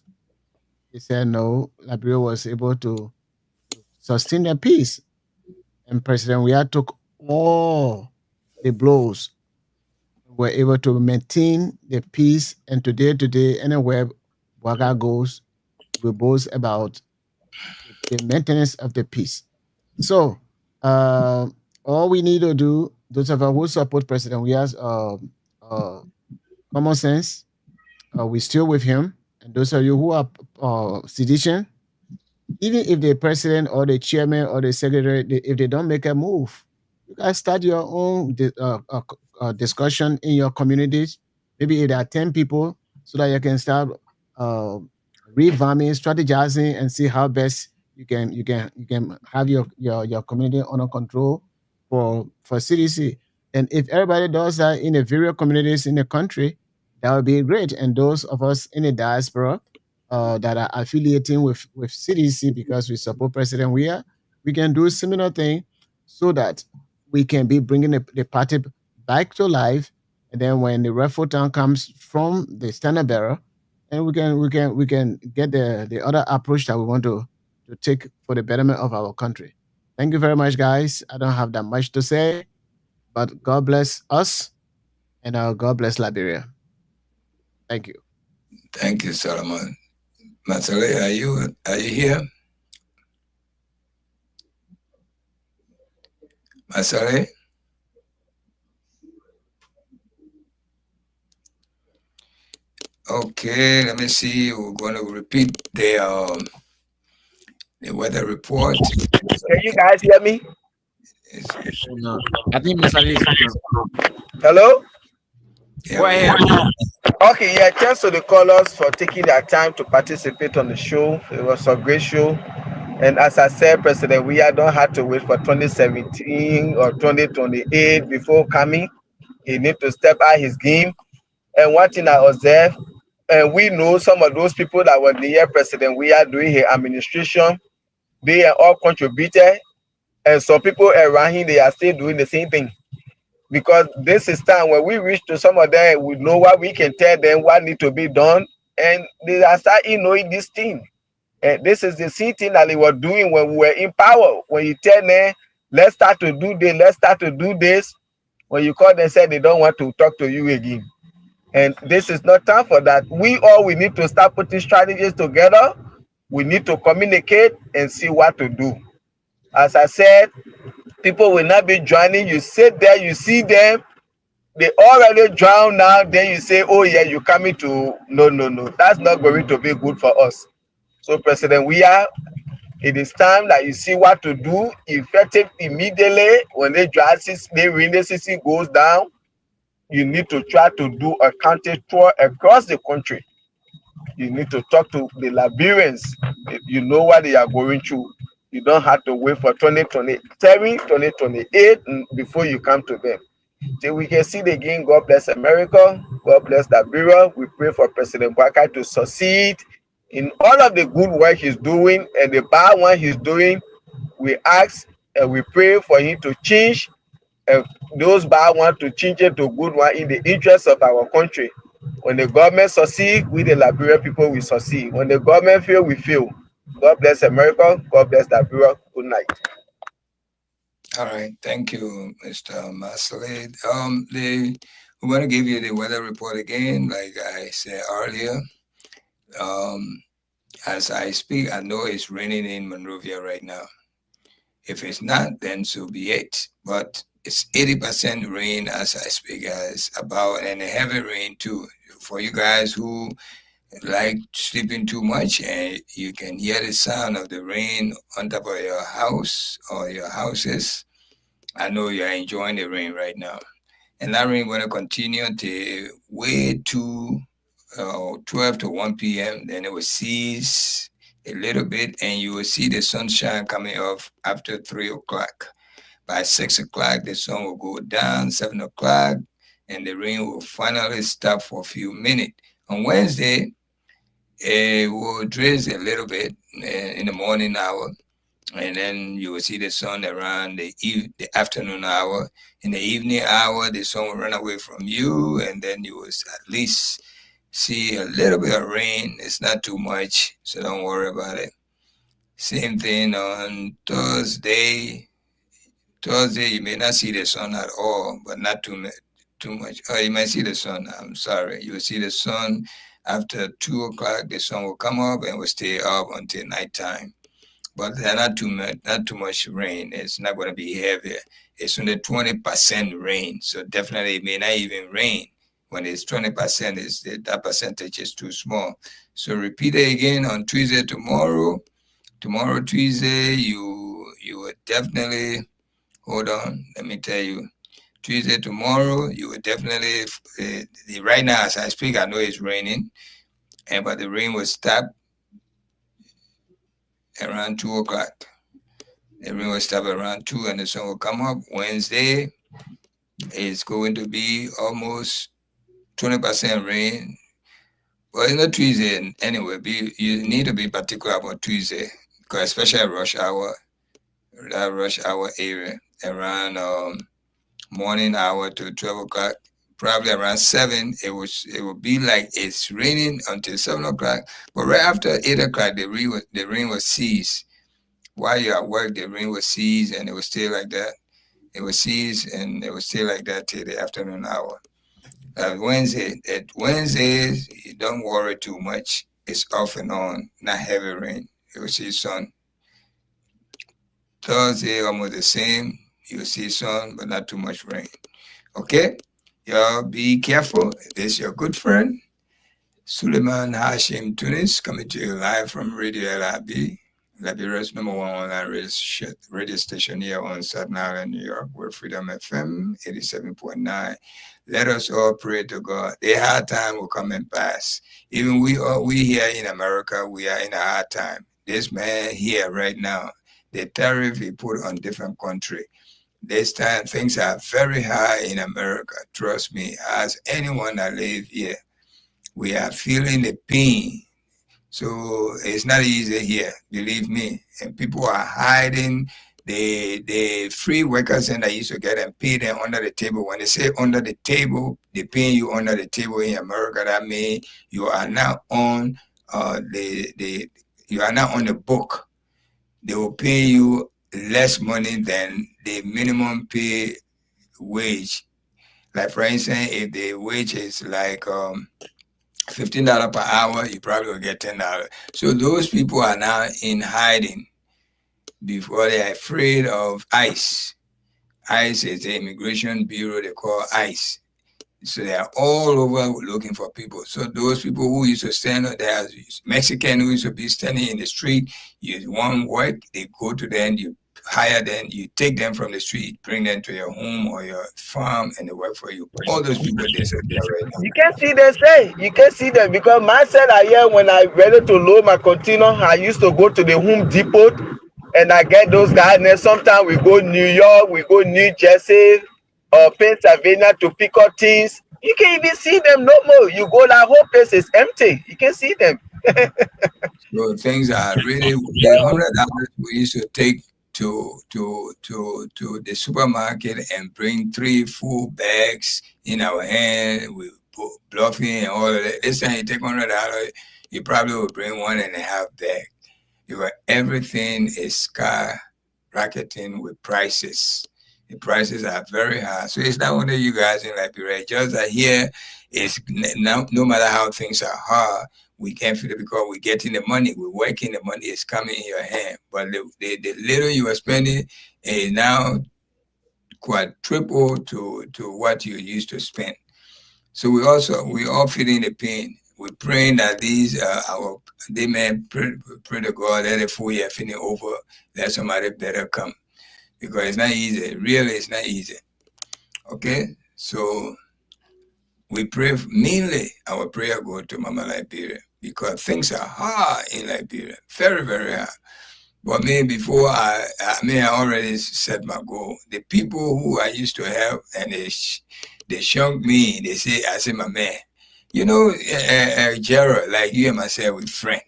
He said no. Liberia was able to sustain their peace, and President Weah took all the blows, were able to maintain the peace, and today, anywhere Waga goes, we boast about the maintenance of the peace. So, all we need to do, those of us who support President Weah's common sense, we still with him. And those of you who are sedition, even if the president or the chairman or the secretary, if they don't make a move, you guys start your own discussion in your communities. Maybe if there are 10 people, so that you can start revamping, strategizing, and see how best you can have your community under control for CDC. And if everybody does that in the various communities in the country, that would be great. And those of us in the diaspora that are affiliating with CDC because we support President Weah, we can do a similar thing so that we can be bringing the party back to life. And then when the rightful time comes from the standard bearer, and we can get the other approach that we want to take for the betterment of our country. Thank you very much, guys. I don't have that much to say, but God bless us and God bless Liberia. Thank you. Thank you, Solomon. Masale, are you here? Masale? Okay, let me see. We're going to repeat the weather report. Can you guys hear me? Oh, no. I think Masali is Hello? Yeah, go we hear ahead. you. Okay, yeah, thanks to the callers for taking their time to participate on the show. It was a great show. And as I said, President Weah don't have to wait for 2017 or 2028 before coming. He need to step out his game. And one thing I observe, and we know some of those people that were near President Weah during his administration, they are all contributed. And some people around him, they are still doing the same thing. Because this is time when we reach to some of them, we know what we can tell them what need to be done. And they are starting knowing this thing. And this is the same thing that they were doing when we were in power. When you tell them, let's start to do this, let's start to do this. When you call them, say they don't want to talk to you again. And this is not time for that. We need to start putting strategies together. We need to communicate and see what to do. As I said, people will not be joining. You sit there, you see them, they already drown now. Then you say, oh yeah, you're coming to no, no, no. That's not going to be good for us. So, President Weah, it is time that you see what to do effective immediately when the rainy season goes down. You need to try to do a county tour across the country. You need to talk to the Liberians. You know what they are going through. You don't have to wait for 2027, 2028 before you come to them. Till we can see the again. God bless America. God bless Liberia. We pray for President Baka to succeed in all of the good work he's doing and the bad one he's doing. We ask and we pray for him to change those bad ones to change it to good one in the interest of our country. When the government succeed, we the Liberian people will succeed. When the government fail, we fail. God bless America. God bless Liberia. Good night. All right, thank you, Mr. Masale. We want to give you the weather report again, like I said earlier. As I speak, I know it's raining in Monrovia right now. If it's not, then so be it. But it's 80% rain as I speak, guys. And a heavy rain too. For you guys who like sleeping too much and you can hear the sound of the rain on top of your house or your houses, I know you're enjoying the rain right now. And that rain going to continue until way to 12 to 1 p.m. Then it will cease a little bit and you will see the sunshine coming off after 3 o'clock. By 6 o'clock, the sun will go down, 7 o'clock, and the rain will finally stop for a few minutes. On Wednesday, it will drizzle a little bit in the morning hour, and then you will see the sun around the afternoon hour. In the evening hour, the sun will run away from you, and then you will at least see a little bit of rain. It's not too much, so don't worry about it. Same thing on Thursday. Thursday, you may not see the sun at all, but not too much. Oh, you might see the sun. I'm sorry. You will see the sun after 2 o'clock. The sun will come up and will stay up until nighttime. But there's not too much rain. It's not going to be heavy. It's only 20% rain, so definitely it may not even rain. When it's 20%, that percentage is too small. So repeat it again on Tuesday tomorrow. Tomorrow, Tuesday, you will definitely. Hold on, let me tell you. Tuesday, tomorrow, you will definitely, right now as I speak, I know it's raining, but the rain will stop around 2 o'clock. The rain will stop around 2 and the sun will come up. Wednesday, it's going to be almost 20% rain. Well, it's not Tuesday anyway. You need to be particular about Tuesday, because especially rush hour, that rush hour area around morning hour to 12 o'clock, probably around 7, it will be like it's raining until 7 o'clock. But right after 8 o'clock, the rain will cease. While you're at work, the rain will cease and it will stay like that. It will cease and it will stay like that till the afternoon hour. Wednesdays, you don't worry too much. It's off and on, not heavy rain. You'll see sun. Thursday, almost the same. You'll see sun, but not too much rain. Okay? Y'all be careful. This is your good friend, Suleiman Hashim Tunis, coming to you live from Radio LIB, Liberia's number one online radio station here on Staten Island, New York. We're Freedom FM 87.9. Let us all pray to God. The hard time will come and pass. Even we here in America, we are in a hard time. This man here right now, the tariff he put on different country. This time things are very high in America. Trust me, as anyone that live here, we are feeling the pain. So it's not easy here, believe me. And people are hiding the free workers and that used to get them paid them under the table. When they say under the table, they pay you under the table in America. That means you are not on you are not on the book. They will pay you less money than the minimum pay wage. Like for instance, if the wage is like $15 per hour, you probably will get $10. So those people are now in hiding before they are afraid of ICE. ICE is the immigration bureau they call ICE. So they are all over looking for people. So those people who used to stand there, Mexican who used to be standing in the street, you want work, they go to them, you hire them, you take them from the street, bring them to your home or your farm, and they work for you. All those people disappear right now. You can see them say, you can see them because myself I hear when I ready to load my container, I used to go to the Home Depot and I get those guys. And then sometimes we go New York, we go New Jersey or Pennsylvania to pick up things. You can't even see them no more. You go, that whole place is empty. You can see them. So things are really $100 we used to take to the supermarket and bring 3 full bags in our hand with bluffing and all of that. This time you take $100, you probably will bring 1.5 bag. Because everything is skyrocketing with prices. The prices are very high. So it's not only you guys in Liberia, just that here is no matter how things are hard, we can't feel it because we're getting the money, we're working, the money is coming in your hand. But the little you are spending is now quadruple to what you used to spend. So we all feeling the pain. We're praying that they may pray to God, let the full year finish over, let somebody better come. Because it's not easy. Really, it's not easy. Okay? So we pray, mainly our prayer go to Mama Liberia because things are hard in Liberia. Very, very hard. But me, before I already set my goal. The people who I used to help and they shunk me, I say, my man, you know, Gerald, like you and myself, we friends.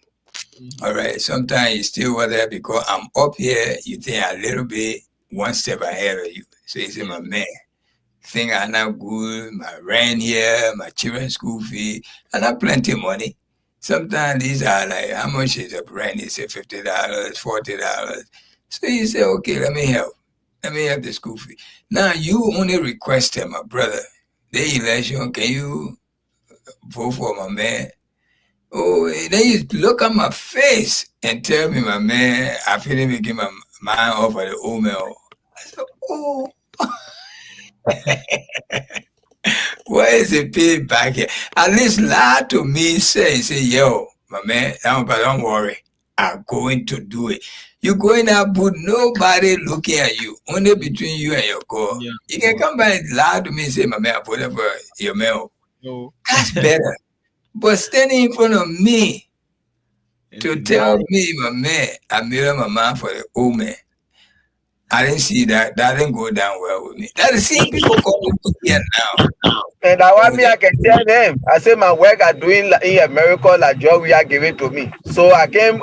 All right. Sometimes you still were there because I'm up here, you think a little bit one step ahead of you. So you say, my man, things are not good, my rent here, my children's school fee, and I have plenty of money. Sometimes these are like, how much is the rent? They say $50, $40. So you say, okay, let me help. Let me help the school fee. Now you only requested, my brother, the election, can you vote for my man? Oh, then you look at my face and tell me, my man, I feel making my mind off of the old man. I said, oh. What is the pay back here? At least lie to me, say, yo, my man, don't worry. I'm going to do it. You're going out, but nobody looking at you, only between you and your God. Yeah. You can come back and lie to me and say, my man, I put up for your mail. No. That's better. But standing in front of me to tell me, my man, I made up my mind for the old man. I didn't see that. That didn't go down well with me. That is seeing people coming here now. And I want me, I can tell them. I say my work are doing in America, like job we are giving to me. So I can't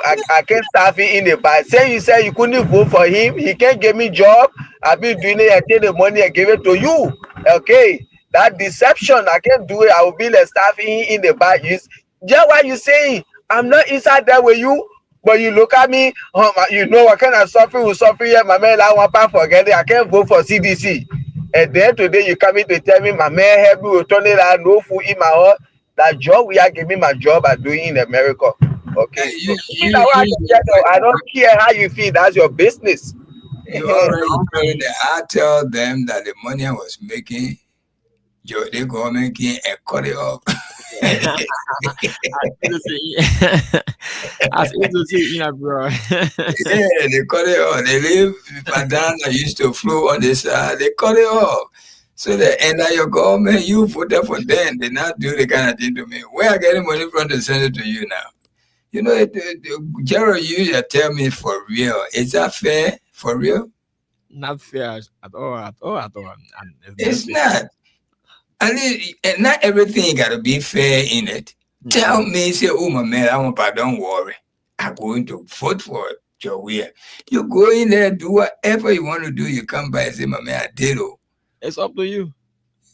staff it in the bar. Say you say you couldn't vote for him. He can't give me job. I've been doing it. I take the money and give it to you. Okay, that deception I can't do it. I will be the staffing in the bar. Just what you saying? I'm not inside there with you. But you look at me, you know what kind of suffering will suffer here, my man. I want to forget it. I can't vote for CDC. And then today you come in to tell me, my man help me with turning around, no food in my heart. that job we are giving my job are doing in America. Okay, so You, me you, now I you, can tell you, I don't care how you feel. That's your business. you already telling them. I tell them that the money I was making, the government came and cut it off. As easy to say, bro. Yeah, they cut it off. They leave Padan that used to flow on the side. They cut it off. So the end of your government, you voted for them. They not do the kind of thing to me. Where I getting money from to send it to you now? You know, Gerald, you just tell me for real. Is that fair? For real? Not fair at all, at all, at all. And It's not. I mean, and not everything got to be fair in it. Tell me, say, oh my man, don't worry. I'm going to vote for your way. You go in there, do whatever you want to do. You come by and say, my man, I did. Oh, it's up to you.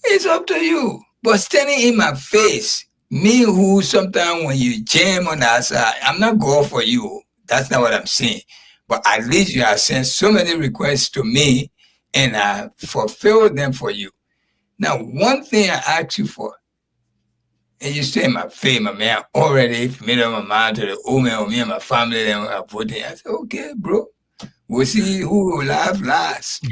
it's up to you. But standing in my face, me who sometimes when you jam on the outside, I'm not going for you. That's not what I'm saying. But at least you have sent so many requests to me and I fulfilled them for you. Now, one thing I ask you for, and you say my face, my man, already made up my mind to the old man or me and my family, then I put in. I said, okay, bro, we'll see who will laugh last.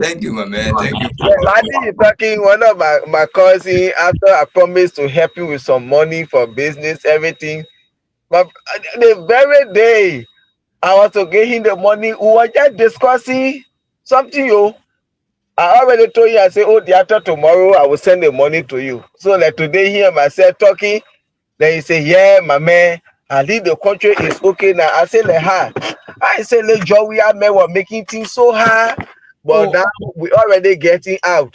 Thank you, my man. Thank you. I think you're talking one of my cousin after I promised to help you with some money for business, everything. But the very day I was to give him the money, we were just discussing something, yo. I already told you, I said, oh, the after tomorrow, I will send the money to you. So like today, he and myself talking, then he say, yeah, my man, I leave the country, is okay now. I say, like, ha. I say, like, Joe, we are men were making things so hard, but now we already getting out.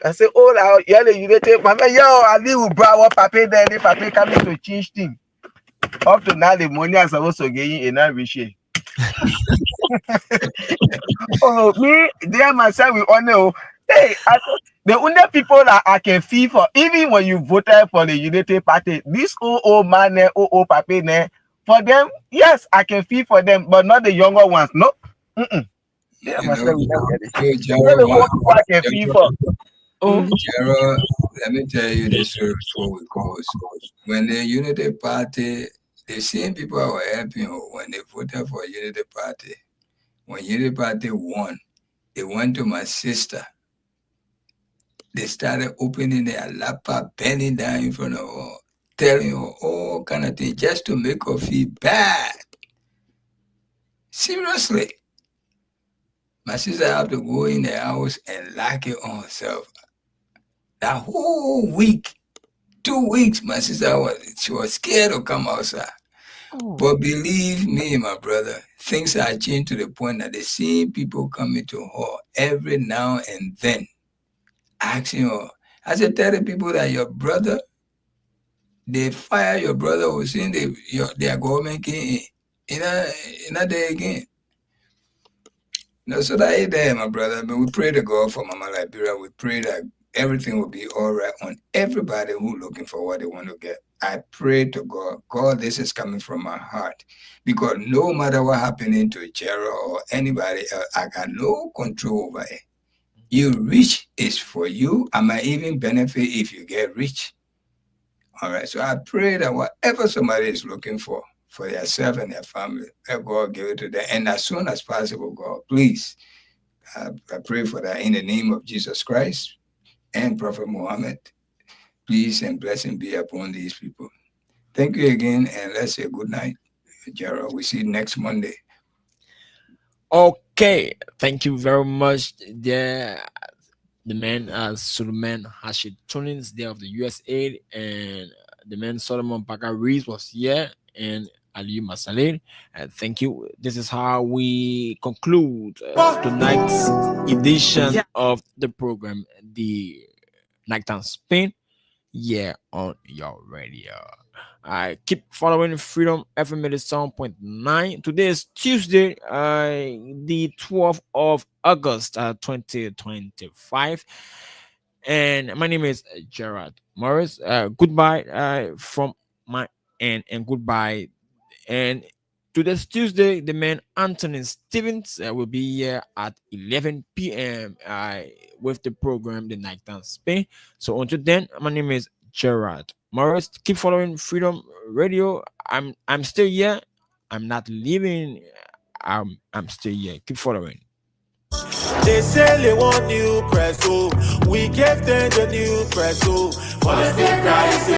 I say, oh, now, yeah, you take, my man, yo, I leave with Brown, Papa, then the Papa coming to change things. Up to now, the money I'm supposed to get in a rich. Oh, me, there myself, we honor. Hey, the only people that I can feel for, even when you voted for the Unity Party, this old man, old papa, for them, yes, I can feel for them, but not the younger ones. No. Yeah, myself, we don't get it. The one people I can feel for. Gerald, let me tell you the story before we close. When the Unity Party, the same people who were helping when they voted for Unity Party, when Unity Party won, they went to my sister. They started opening their laptop, bending down in front of her, telling her all kind of things just to make her feel bad. Seriously. My sister had to go in the house and lock it on herself. That whole week, 2 weeks, my sister she was scared to come outside. But believe me, my brother, things have changed to the point that the same people coming to her every now and then, asking her. I said, tell the people that your brother, they fire your brother or saying their government came in a day again. No, so that ain't there, my brother. I mean, we pray to God for Mama Liberia. We pray that everything will be all right on everybody who looking for what they want to get. I pray to God, God, this is coming from my heart. Because no matter what happening to Gerald or anybody else, I got no control over it. You rich is for you. I might even benefit if you get rich. All right. So I pray that whatever somebody is looking for themselves and their family, let God give it to them. And as soon as possible, God, please. I pray for that in the name of Jesus Christ and Prophet Muhammad. Peace and blessing be upon these people. Thank you again, and let's say good night, Gerald. We see you next Monday. Okay, thank you very much. The man Suleiman Hashid Tunins there of the USA, and the man Solomon Bakariz was here, and Ali Masalid. Thank you. This is how we conclude tonight's edition of the program, the Nighttime Spin. Yeah, on your radio. I keep following Freedom FM 7.9. Today is Tuesday, the 12th of August, 2025. And my name is Gerard Morris. Goodbye from my end, and goodbye. And Today's Tuesday. The man Anthony Stevens will be here at 11 p.m. With the program The Nighttime Spain. So until then, my name is Gerard Morris. Keep following Freedom Radio. I'm still here. I'm not leaving. I'm still here. Keep following. They say they want new press, oh. We gave them the new press, oh. But they cry,